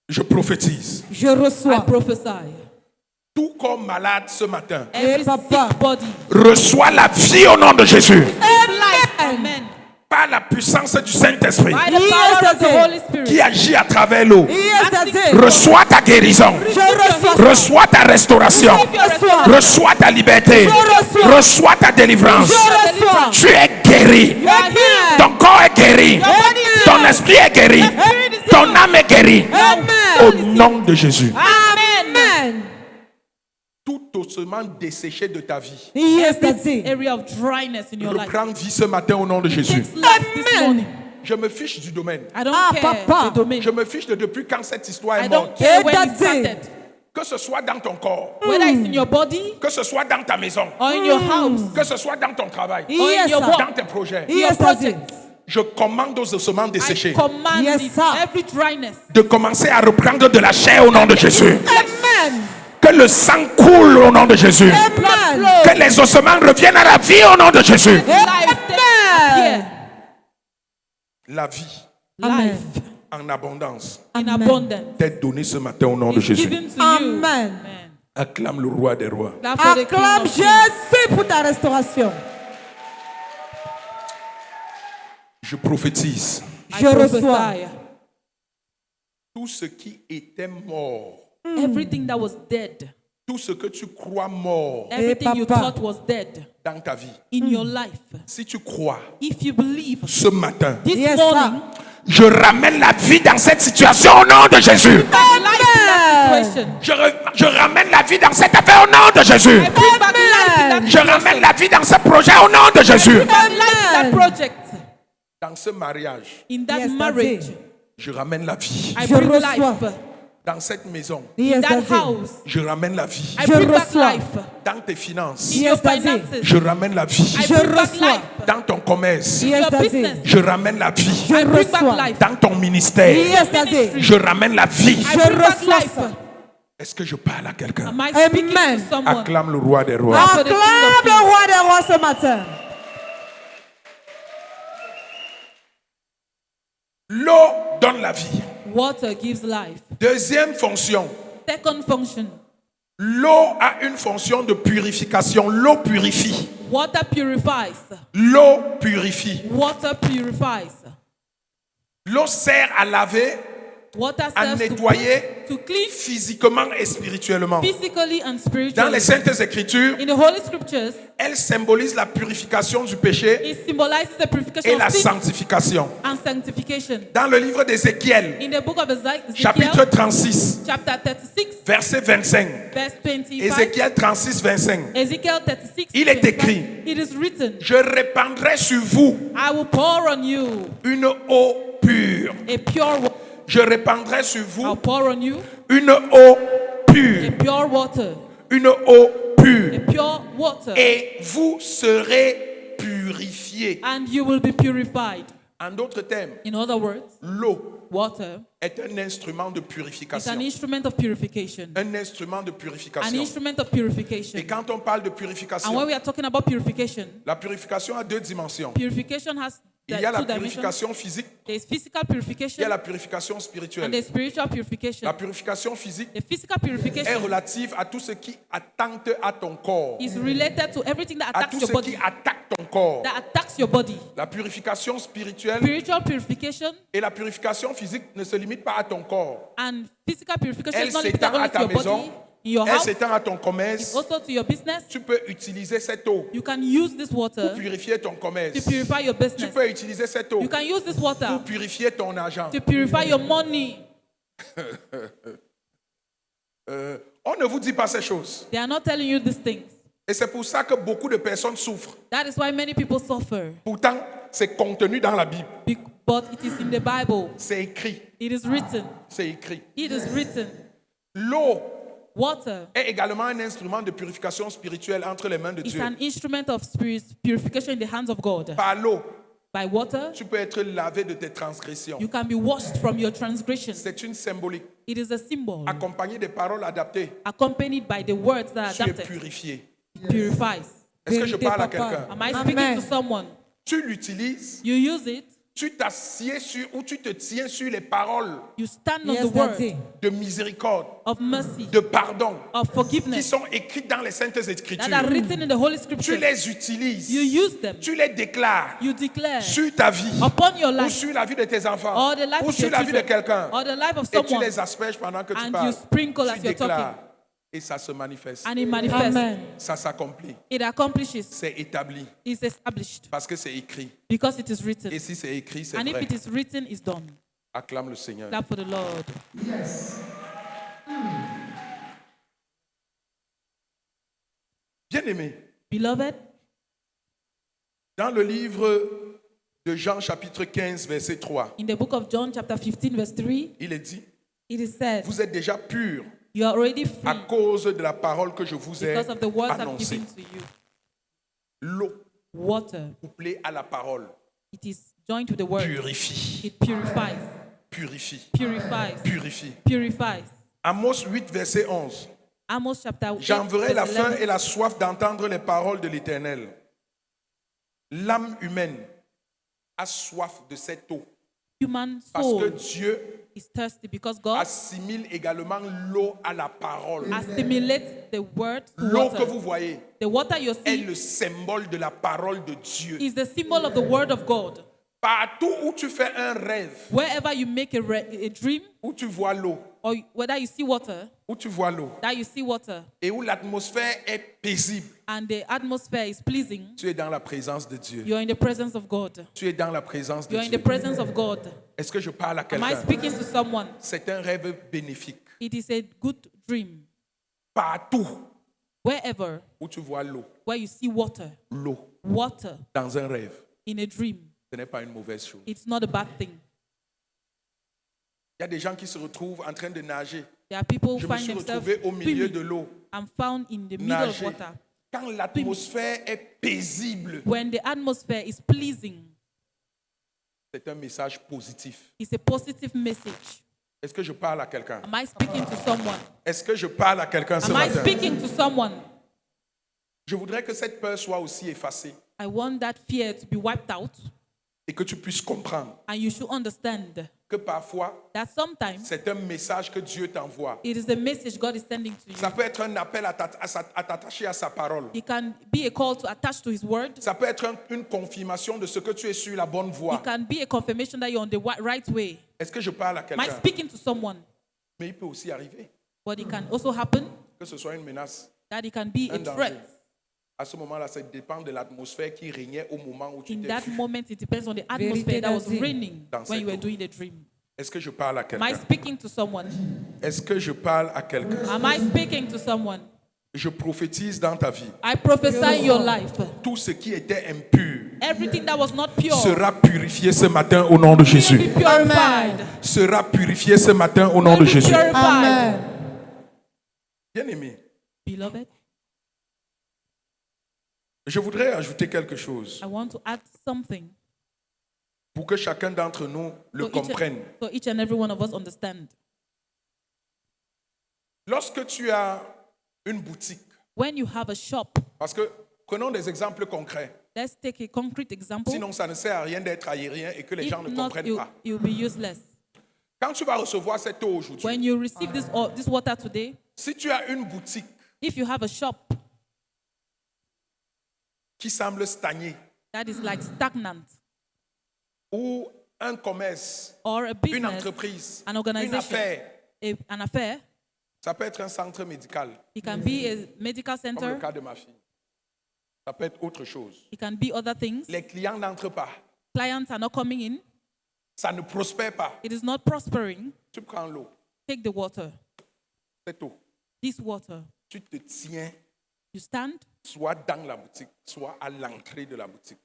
Je prophétise. Je I reçois. prophesy. Tout corps malade ce matin Every papa. sick body. reçoit la vie au nom de Jésus. Life. Amen. Par la puissance du Saint-Esprit By the Yes, power of the Daddy. Holy qui Spirit. agit à travers l'eau. Yes, Daddy. Reçois ta guérison. Je reçois. Reçois ta restauration. Receive your Reçois. Reçois ta liberté. reçois. Reçois ta délivrance. Je reçois. Tu es guéri. You are healed. Ton corps est guéri. body is Ton esprit est guéri. spirit is Ton âme est guérie. Au Amen. nom de Jésus. Amen. Amen. Tout ossement desséché de ta vie Yes, Every Daddy. area of dryness in your life reprend vie ce matin au nom de Jésus. takes life this Amen. morning. Je me fiche du domaine. I don't Ah, care papa. the domain. Je me fiche de depuis quand cette histoire I est don't morte. care Eh, when it Daddy. started. Que ce soit dans ton corps, Whether it's in your body que ce soit dans ta maison, or in your house que ce soit dans ton travail, or in Yes, your sir. work, dans tes projets. your Yes, Daddy. projects. Je commande aux ossements I desséchés command Yes, it, sir. every dryness. de commencer à reprendre de la chair au nom de Jésus. Amen. Que le sang coule au nom de Jésus. Amen. Que les ossements reviennent à la vie au nom de Jésus. Life takes Amen. here. La vie Amen. Life en abondance in Amen. abundance t'est donnée ce matin au nom de is Jésus. given to you. Amen. Amen. Acclame le roi des rois. Clap for the King Acclame of Kings. Jésus pour ta restauration. Je prophétise. I Je reçois. prophesy. Tout ce qui était mort, Everything that was dead, tout ce que tu crois mort everything you papa. thought was dead dans ta vie, in your life, si tu crois if you believe ce matin, this Yes, morning, je ramène la vie dans cette situation au nom de Jésus. back life in that situation. Je ramène la vie dans cette affaire au nom de Jésus. I bring back life in that Je situation. ramène la vie dans ce projet au nom de Jésus. Bring back life in that project. Dans ce mariage, In that Yes, marriage, Daddy. je ramène la vie. I Je bring reçois. life. Dans cette maison, In Yes, that Daddy. house, je ramène la vie. I Je bring back reçois. life. Dans tes finances, In Yes, your Daddy. finances, je ramène la vie. I Je bring back reçois. life. Dans ton commerce, Yes, Your Daddy. business, je ramène la vie. Je I bring back reçois. life. Dans ton ministère, Yes, Daddy. je ramène la vie. I Je bring back reçois life. ça. Est-ce que je parle à quelqu'un? Am I speaking Amen. to someone? Acclame le roi des rois. for the King of Acclame Kings. le roi des rois ce matin. L'eau donne la vie. Water gives life. Deuxième fonction, Second function, l'eau a une fonction de purification. L'eau purifie. water purifies. L'eau purifie. Water purifies. L'eau sert à laver Water à serves nettoyer to clean physiquement et spirituellement. physically and Dans les spiritually. Saintes Écritures, In the Holy Scriptures, elle symbolise la purification du péché it symbolizes the et purification la of sin sanctification. and sanctification. Dans le livre d'Ézéchiel, In the book of chapitre Ezekiel, 36, chapter 36, verset 25. verse 25, Ézéchiel 36, 25. Ezekiel 36, Il est 25, écrit, it is written, Je répandrai sur vous I will pour on you une eau pure. a pure water. Je répandrai sur I'll vous pour on you une eau a pure. pure water. Une eau pure. A pure water. Et vous serez purifiés. And you will be purified. En d'autres termes, In other words, l'eau water est un instrument de is an purification. instrument of purification. Un instrument de An purification. instrument of purification. Et quand on parle de And when purification, we are talking about purification, la purification a deux dimensions. purification has Il y a la two dimensions. purification physique, There is physical il y a purification la purification and spirituelle. there is spiritual purification. La purification physique The physical est purification relative à tout ce qui attente à ton corps, is related to everything that à attacks tout your ce qui body. attaque ton corps. That attacks your body. La purification spirituelle Spiritual purification et la purification physique ne se limitent pas à ton corps. and physical purification Elle is not limited s'étend à only to ta your maison, body, in your elle house, s'étend à ton it's commerce. also to your business. Tu peux utiliser cette eau You can use this pour water purifier ton commerce. to purify your Tu business. peux utiliser cette eau You can use this pour water purifier ton argent. to purify your money. On ne vous dit pas ces choses. They are not telling you these things. Et c'est pour ça que beaucoup de personnes souffrent. That is why many people suffer. Pourtant, c'est contenu dans la Bible. But it is in the Bible. C'est écrit. It is written. C'est écrit. It is written. L'eau Water est également un instrument de purification spirituelle entre les mains de is Dieu. an instrument of spirit purification in the hands of God. Par l'eau, By water, tu peux être lavé de tes transgressions. you can be washed from your transgressions. C'est une symbolique. It is a symbol Accompagné des paroles adaptées, accompanied by the words that are tu es adapted. purifié. Purifies. Est-ce que je Vérité, parle à papa. quelqu'un? Am I speaking Amen. to someone? Tu l'utilises, You use it, tu t'assieds sur ou tu te tiens sur les paroles you stand on Yes, the word Daddy. de miséricorde, of mercy, de pardon, of qui forgiveness sont écrites dans les Saintes that are Écritures. written in the Holy Tu Scriptures. les utilises, You use them. tu les déclares You declare sur ta vie, upon your ou life sur la vie de tes enfants, or the life ou of sur your la vie de children quelqu'un, or the life of et tu someone, les asperges pendant que tu and parles. you sprinkle as Tu you're déclares, talking, et ça se manifeste. and it manifests. Amen. Ça s'accomplit. It accomplishes. C'est établi It's established parce que c'est écrit. because it is written. Et si c'est écrit, c'est And if vrai. it is written, it's done. Acclame le Seigneur. Clap for the Lord. Bien-aimé, Beloved, dans le livre de Jean chapitre 15, verset 3, in the book of John, chapter 15, verse 3, il est dit, it is said, vous êtes déjà purs you are already free à cause de la parole que je vous ai because of the words I've annoncée. given to you. L'eau Water, couplée à la parole it is joined to the word. purifie, It purifies, purifie, purifies, purifie. purifies. Amos 8, verset 11. Amos chapter 8, J'enverrai la verse faim 11. et la soif d'entendre les paroles de l'Éternel. L'âme humaine a soif de cette eau Human parce que soul Dieu is thirsty because God assimile également l'eau à la parole. assimilates the word to L'eau que water. vous voyez The water you est see le symbole de la parole de Dieu. is the symbol of the word of God. Partout où tu fais un rêve, Wherever you make a dream, où tu vois l'eau, or whether you see water, où tu vois l'eau, that you see water, et où l'atmosphère est paisible, and the atmosphere is pleasing, tu es dans la présence de Dieu. you are in the presence of God. Tu es dans la présence de You are in the Dieu. presence of God. Est-ce que je parle à Am I quelqu'un? speaking to someone? C'est un rêve bénéfique. It is a good dream. Partout Wherever, où tu vois l'eau, where you see water, water dans un rêve, in a dream, ce n'est pas une mauvaise chose. it's not a bad thing. Il y a des gens qui se retrouvent en train de nager. There are people who Je me find suis themselves retrouvé au milieu de swimming l'eau, and found in the middle of nager. water. Quand l'atmosphère est paisible, When the atmosphere is pleasing, c'est un message positif. it's a positive message. Est-ce que je parle à quelqu'un? Am I speaking to someone? Est-ce que je parle à quelqu'un ce Am I matin? speaking to someone? Je voudrais que cette peur soit aussi effacée I want that fear to be wiped out, et que tu puisses comprendre and you should understand que parfois, that sometimes c'est un message que Dieu t'envoie. it is a message God is sending to you. Ça peut être un appel à t'attacher à sa parole. It can be a call to attach to His word. Ça peut être une confirmation de ce que tu es sur la bonne voie. It can be a confirmation that you're on the right way. Est-ce que je parle à Am I quelqu'un? speaking to someone? Mais il peut aussi arriver But it can also happen que ce soit une menace, that it can be a un danger. threat. À ce moment-là, ça dépend de l'atmosphère qui régnait au moment où tu In t'es that vu. moment, it depends on the atmosphere that was d'Azir. reigning Dans when you were cette doing the dream. Est-ce que je parle à Am I quelqu'un? speaking to someone? Est-ce que je parle à quelqu'un? Am I speaking to someone? Je prophétise dans ta vie. I prophesy in your life. Tout ce qui était impur Everything that was not pure sera purifié ce matin au nom de will be Jésus. purified. Sera purifié ce matin au nom Will de be Jésus. purified. Amen. Bien-aimé, Beloved, je voudrais ajouter quelque chose I want to add something pour que chacun d'entre nous le so comprenne. so each and every one of us understand. Lorsque tu as une boutique, When you have a shop, parce que prenons des exemples concrets, let's take a concrete example. sinon ça ne sert à rien d'être aérien et que les If gens ne not, comprennent it pas. will be useless. Quand tu vas recevoir cette eau aujourd'hui, When you receive this water today, si tu as une boutique if you have a shop qui semble stagner that is like stagnant, ou un commerce, or a une business, entreprise, an une organization, affaire, an affair, ça peut être un centre médical, it can be a medical comme le center, cas de ma fille. Ça peut être autre chose. it can be other things. Les clients n'entrent pas, Clients are not coming in, ça ne prospère pas. it is not prospering. Tu prends l'eau, Take the water, cette eau, this water, tu te tiens you stand soit dans la boutique, soit à l'entrée de la boutique.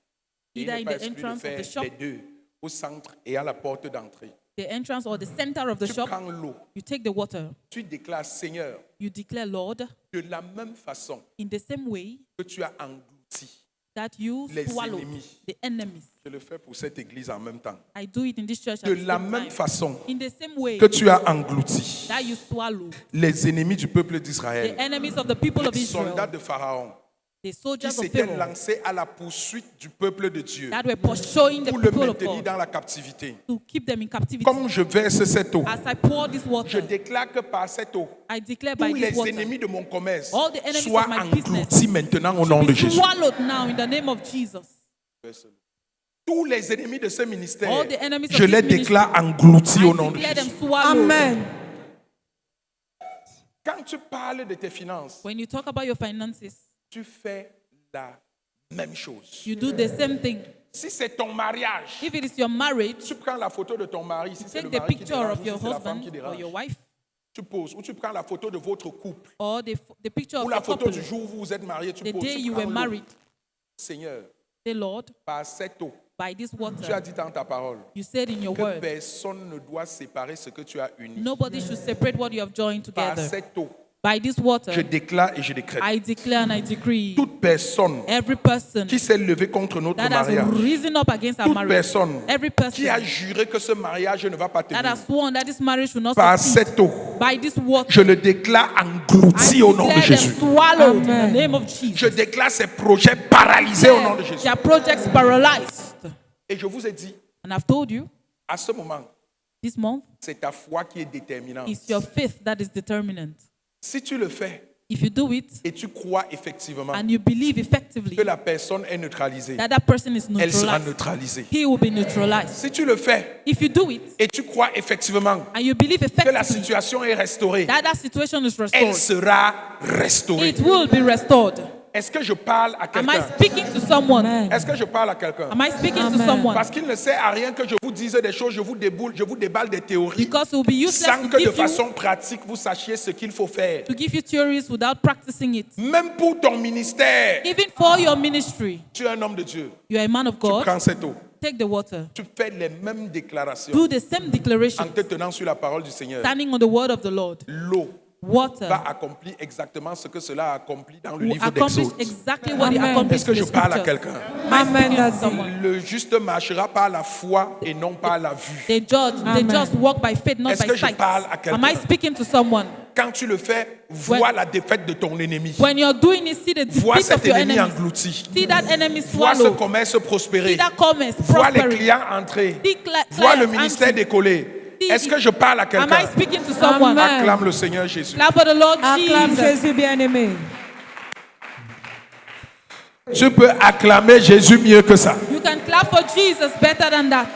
Et il either n'est in pas the exclu de entrance of faire the shop, les deux, au centre et à la porte d'entrée. the entrance or the center of the Tu shop, prends l'eau, you take the water, tu déclares, Seigneur, you declare, Lord, de la même façon in the same way que tu as englouti, that you Les swallowed ennemis. the enemies. je le fais pour cette église en même temps, I do it in this church at de the la same même time. façon In the same way que tu as englouti that you swallow les ennemis du peuple the d'Israël, enemies of the people of les soldats Israel, de Pharaon, the qui soldiers of s'étaient Pharaoh lancés à la poursuite du peuple de Dieu that were pursuing the pour le people of maintenir God dans la captivité. to keep them in captivity. Comme je verse cette eau, As I pour this je water, déclare que par cette eau, I declare by tous this les water, ennemis de mon commerce all the enemies soient of my business engloutis maintenant au nom de be Jésus. swallowed now in the name of Jesus. Tous les ennemis de ce ministère, All the enemies of je this les ministry, déclare engloutis au I nom de declare them Jésus. swallowed. Amen. Quand tu parles de tes finances, When you talk about your finances, tu fais la même chose. you do the same thing. Si c'est ton mariage, If it is your marriage, tu prends la photo de ton mari, si c'est le take the mari qui picture dérange, of ou your si c'est la femme husband qui or your dérange, wife, tu poses, ou tu prends la photo de votre couple, or the picture ou of la your photo couple, du jour où vous êtes mariés, tu the poses, day tu you prends were l'eau. married. Seigneur, Say, Lord, par cette eau, by this tu as water, dit dans ta parole you said in your que word, personne ne doit séparer ce que tu as uni. nobody should separate what you have joined Par together. cette eau, By this water, je déclare et je décrète. I declare and I decree, Toute personne every person qui s'est levée contre notre that has mariage, risen up against our toute marriage, personne every qui a person juré que ce mariage ne va pas that tenir, has sworn that this marriage will not par succeed, cette eau, by this water, je le déclare I englouti au nom de declare them Jésus. swallowed in Amen. the name of Je Jesus. déclare ces projets paralysés au nom de Jésus. Their projects paralyzed. Et je vous ai dit, And I've told you, à ce moment, this month, c'est ta foi qui est déterminante. it's your faith that is determinant. Si tu le fais If you do it et tu crois effectivement and you believe effectively que la personne est neutralisée, that that person is elle sera neutralized, neutralisée. he will be neutralized. Si tu le fais If you do it et tu crois effectivement and you believe que la effectively situation est restaurée, that that situation is elle restored, sera restaurée. it will be restored. Est-ce que je parle à Am I quelqu'un? speaking to someone? Est-ce que je parle à quelqu'un? Am I speaking to Amen. someone? Parce qu'il ne sert à rien que je vous dise des choses, je vous déballe des théories, Because it will be useless sans to que de give you façon pratique vous sachiez ce qu'il faut faire. theories without practicing it. Même pour ton ministère, Even for your ministry, tu es un homme de Dieu. you are a man of Tu God. prends cette eau, Take the water. tu fais les mêmes déclarations Do the same en declaration, te tenant sur la parole du Seigneur. standing on the word of the Lord. L'eau Water va accomplir exactement ce que cela a accompli dans le will livre accomplish d'Exode. exactly what he Amen. accomplished Est-ce que in je the parle à scriptures. quelqu'un? Am I speaking to Amen. someone? Le juste marchera par la foi et non par la vue. They Amen. just walk by faith, not Est-ce by que je sight. parle à quelqu'un? Am I speaking to someone? Quand tu le fais, vois la défaite de ton ennemi. When you're doing it, see the Vois defeat of cet your ennemi enemies. englouti. See that enemy Vois ce swallowed. commerce See prospérer. that commerce Vois les prospering. clients entrer. See Vois le clients ministère entering. décoller. See Est-ce que je parle à Am I quelqu'un? speaking to someone? Amen. Acclame le Seigneur Jésus. Clap for the Lord Acclame Jesus. Jésus bien-aimé. Tu peux acclamer Jésus mieux que ça. You can clap for Jesus better than that.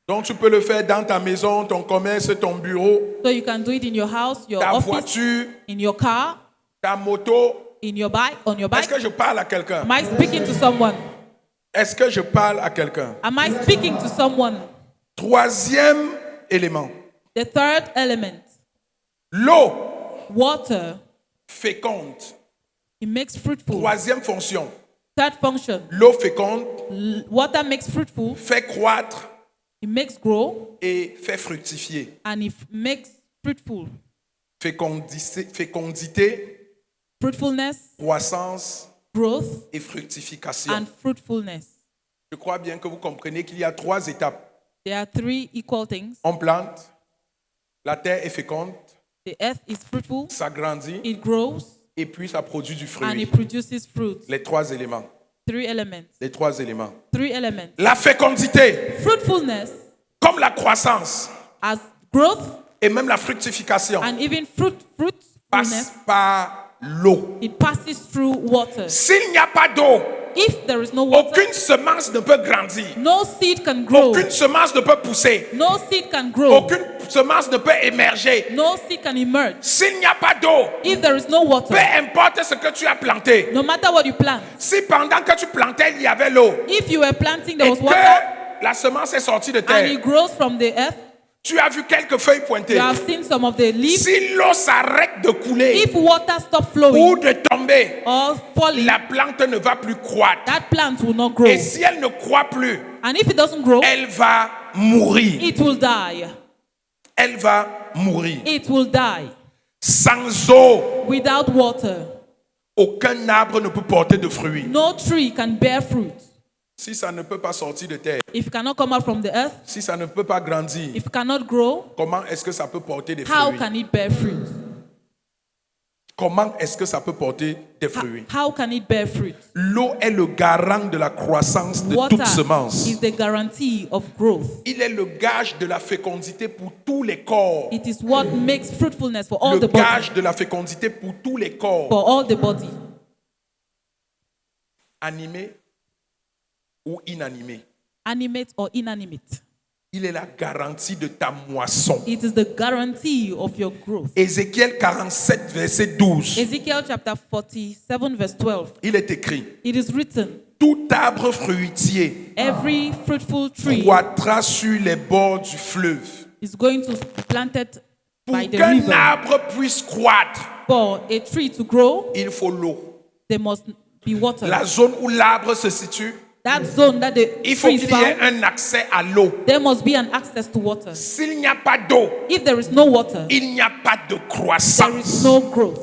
Donc tu peux le faire dans ta maison, ton commerce, ton bureau, So you can do it in your house, your ta office, voiture, in your car, ta moto. in your bike, on your Est-ce bike. que je parle à quelqu'un? Am I speaking to someone? Est-ce que je parle à quelqu'un? Am I speaking to someone? Troisième élément. The third element, L'eau water, féconde. it makes fruitful. Troisième fonction. Third function, L'eau féconde water makes fruitful, fait croître it makes grow, et fait fructifier. and it makes fruitful. Fécondité, Fruitfulness, croissance growth, et fructification. and fruitfulness. Je crois bien que vous comprenez qu'il y a 3 étapes. There are three equal things. On plante, la terre est féconde, The earth is fruitful, ça grandit it grows, et puis ça produit du and fruit. it produces fruit. Les 3 éléments. Three elements. Les 3 éléments. Three elements. La fécondité, Fruitfulness comme la croissance as growth et même la fructification, and even passe fruitfulness, par l'eau. it passes through water. S'il n'y a pas d'eau, If there is no water, aucune semence ne peut grandir. no seed can grow. Aucune semence ne peut pousser. No seed can grow. Aucune semence ne peut émerger. No seed can emerge. S'il n'y a pas d'eau, If there is no peu water, importe ce que tu as planté, no matter what you plant, si pendant que tu plantais, il y avait l'eau, if you were planting, there et was water, que la semence est sortie de and terre, it grows from the earth, tu as vu quelques feuilles pointées. you have seen some of the leaves. Si l'eau s'arrête de couler If water stops ou flowing de tomber, or falling, la plante ne va plus croître. that plant will not grow. Et si elle ne croît plus, And if it doesn't grow, elle va mourir. it will die. Elle va mourir. It will die. Sans eau, Without water, aucun arbre ne peut porter de fruits. no tree can bear fruit. Si ça ne peut pas sortir de terre, If it cannot come out from the earth, si ça ne peut pas grandir, if it cannot grow, comment est-ce que ça peut porter des how fruits? can it bear fruit? Comment est-ce que ça peut porter des fruits? How can it bear fruit? L'eau est le garant de la croissance de toute Water semence. is the guarantee of growth. Il est le gage de la fécondité pour tous les corps. It is what makes fruitfulness for all Le the body. gage de la fécondité pour tous les corps. For all the body. Animés ou inanimés. Animate or inanimate. Il est la garantie de ta moisson. It is the guarantee of your growth. Ézéchiel 47, verset 12. Ezekiel chapter 47 verse 12. Il est écrit: It is written, tout arbre fruitier every fruitful tree croîtra sur les bords du fleuve. is going to be planted Pour by the qu'un river. arbre puisse croître, For a tree to grow, il faut l'eau. there must be water. La zone où l'arbre se situe, That zone that the il faut tree is qu'il y ait found, un accès à l'eau. there must be an access to water. S'il n'y a pas d'eau, If there is no water, il n'y a pas de there is croissance. no growth.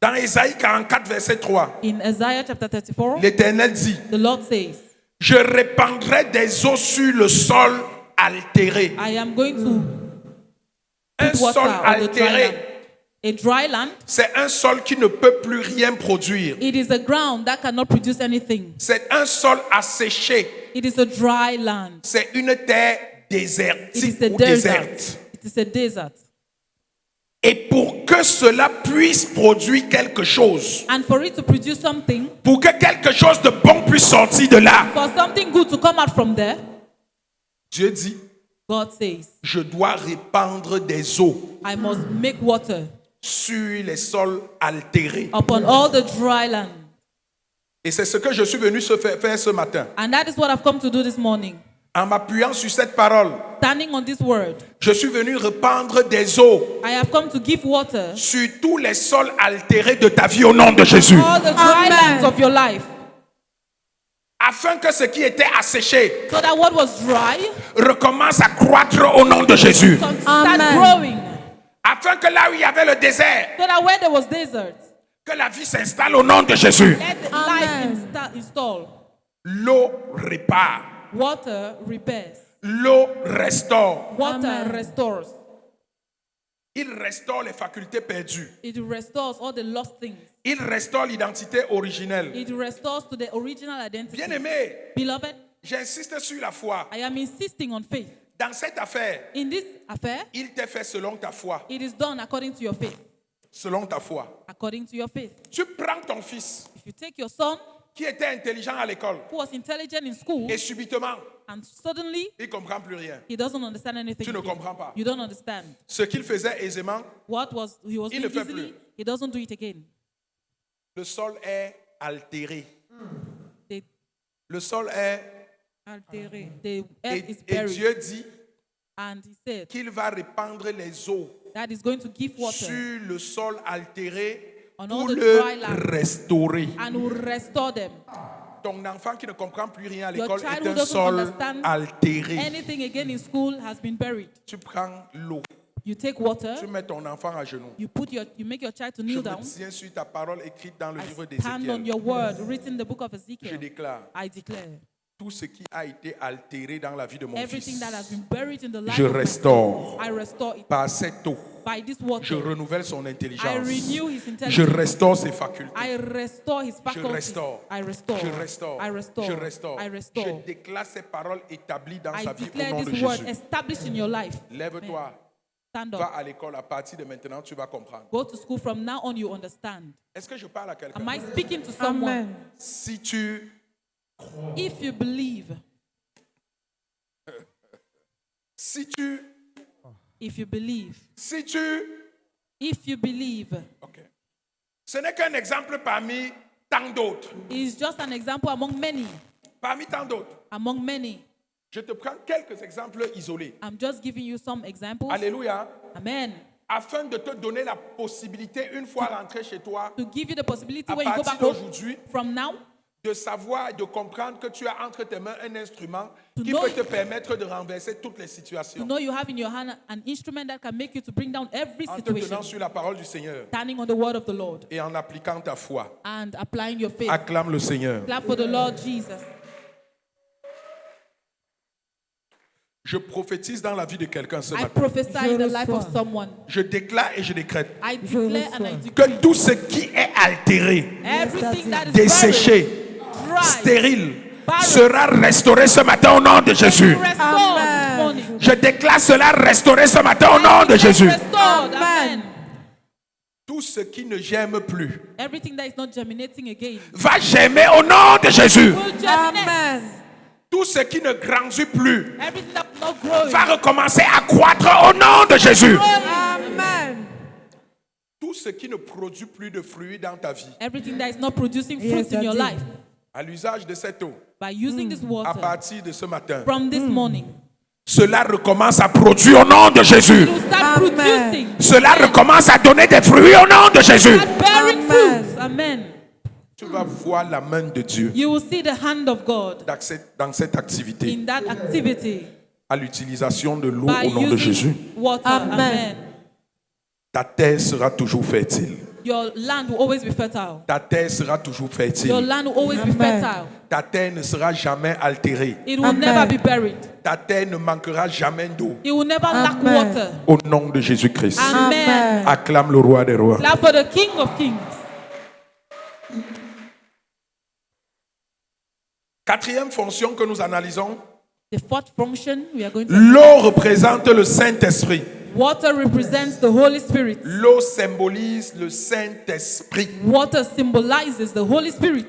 Dans Ésaïe 44, verset 3, In Isaiah chapter 34, l'Éternel dit: the Lord says, je répandrai des eaux sur le sol altéré. I am going to Un put water sol on the dry altéré, land. A dry land, c'est un sol qui ne peut plus rien produire. it is a ground that cannot produce anything. C'est un sol asséché. It is a dry land. C'est une terre It is désertique a ou desert. déserte. It is a desert. Et pour que cela puisse produire quelque chose, And for it to produce something, pour que quelque chose de bon puisse sortir de là, for something good to come out from there, Dieu dit: God says, je dois répandre des eaux I must make water sur les sols altérés. upon all the dry land. Et c'est ce que je suis venu faire ce matin. And that is what I've come to do this morning. En m'appuyant sur cette parole, Standing on this word, je suis venu répandre des eaux I have come to give water sur tous les sols altérés de ta vie au nom de Jésus. all the dry Amen. lands of your life, Afin que ce qui était asséché so that what was dry recommence à croître au nom de Jésus. can start Amen. growing. Afin que là où il y avait le désert, So that where there was desert, que la vie s'installe au nom de Jésus. let the Amen. life install. L'eau répare. Water repairs. L'eau restaure. Water Amen. restores. Il restaure les facultés perdues. It restores all the lost things. Il restaure l'identité originelle. It restores to the original identity. Bien-aimé, Beloved, j'insiste sur la foi. I am insisting on faith. Dans cette affaire, In this affair, il t'est fait selon ta foi. it is done according to your faith. Selon ta foi. According to your faith. Tu prends ton fils If you take your son, qui était intelligent à l'école who was intelligent in school, et subitement, And suddenly, il ne comprend plus rien. he doesn't understand anything. Tu ne again. comprends pas. You don't understand. Ce qu'il faisait aisément, What was he was Il doing ne fait easily, plus. he doesn't do it again. le sol est altéré. The, Le sol est... the earth is Et buried. Dieu dit And he said qu'il va répandre les eaux that is going to give water sur le sol altéré On pour all the le dry land. restaurer. and will restore them. Ton enfant qui ne comprend plus rien à Your l'école child est who un doesn't sol understand altéré. anything again in school has been buried. Tu prends l'eau, You take water, tu mets ton enfant à genoux. you make your child to Je kneel me down. tiens sur ta parole écrite dans le livre I stand on d'Ézéchiel. your word written in the book of Je Ezekiel. déclare I declare tout ce qui a été altéré dans la vie de mon everything fils. that has been buried in the life Je of my restaure son, I restore it par cette eau. by this Je water. renouvelle son I intelligence. renew his Je intelligence. restaure ses facultés. I restore his Je faculties. restaure. I restore. Je restaure. I restore. Je restaure. I Je restore. déclare ces paroles établies dans I sa vie au declare nom de this word Jésus. established in your life. Lève-toi. Stand Va up. à l'école. À partir de maintenant, tu vas comprendre. Go to school. From now on, you understand. Est-ce que je parle à quelqu'un? Am I speaking to someone? Amen. Si tu... If you believe, Si tu... if you believe, Si tu... if you believe, Ok. Ce n'est qu'un exemple parmi tant d'autres. it's just an example among many. Parmi tant d'autres. Among many. Je te prends quelques exemples isolés. I'm just giving you some examples. Alléluia. Amen. Afin de te donner la possibilité, une fois rentré chez toi, To give you the possibility à when you go partir back home, d'aujourd'hui, from now, de savoir et de comprendre que tu as entre tes mains un instrument To qui know- peut te permettre de renverser toutes les to situations. know you have in your hand an instrument that can make you to bring down every En te tenant situation, sur la parole du Seigneur standing on the word of the Lord et en appliquant ta foi. and applying your faith. Acclame le Seigneur. Clap for the Lord Jesus. Je prophétise dans la vie de quelqu'un ce I matin. prophesy in the life of reçois. someone. Je déclare et je décrète I declare and I reçois. que decree tout ce qui est altéré, everything that is desséché, buried, dry, stérile, barren, sera restauré ce matin au nom de Jésus. restored Amen. this morning. Je déclare cela restauré ce matin au nom de Jésus. Restored. Amen. Amen. Tout ce qui ne germe plus Everything that is not germinating again va germer au nom de Jésus. will germinate. Amen. Tout ce qui ne grandit plus Everything that is not growing va recommencer à croître au nom de Jésus. Amen. Tout ce qui ne produit plus de fruits dans ta vie, everything that is not producing Yes, fruit in your that's it. life, à l'usage de cette eau, by using this à water partir de ce matin, from this morning, cela recommence à produire au nom de Jésus. you start Amen. producing, Cela recommence à donner des fruits au nom de Jésus. start bearing Amen. fruits. Amen. Tu vas voir la main de Dieu You will see the hand of God dans cette activité, in that activity à l'utilisation de l'eau by au nom de Jésus. using water. Amen. Amen. Ta terre sera toujours fertile. Your land will always be fertile. Ta terre sera toujours Your fertile. land will always be Amen. fertile. Ta terre ne sera jamais altérée. It will Amen. never be buried. Ta terre ne manquera jamais d'eau. It will never lack Amen. water. Au nom de Jésus-Christ. Amen. Acclame le roi des rois. Clap for the King of Kings. Quatrième fonction que nous analysons, The fourth function we are going to. l'eau représente le Saint-Esprit. Water represents the Holy Spirit. L'eau symbolise le Saint-Esprit. Water symbolizes the Holy Spirit.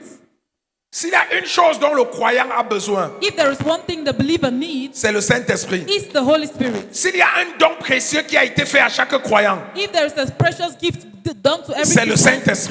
S'il y a une chose dont le croyant a besoin, If there is one thing the believer needs, c'est le Saint-Esprit. it's the Holy Spirit. S'il y a un don précieux qui a été fait à chaque croyant, If there is a precious gift done to every c'est le Christian, Saint-Esprit.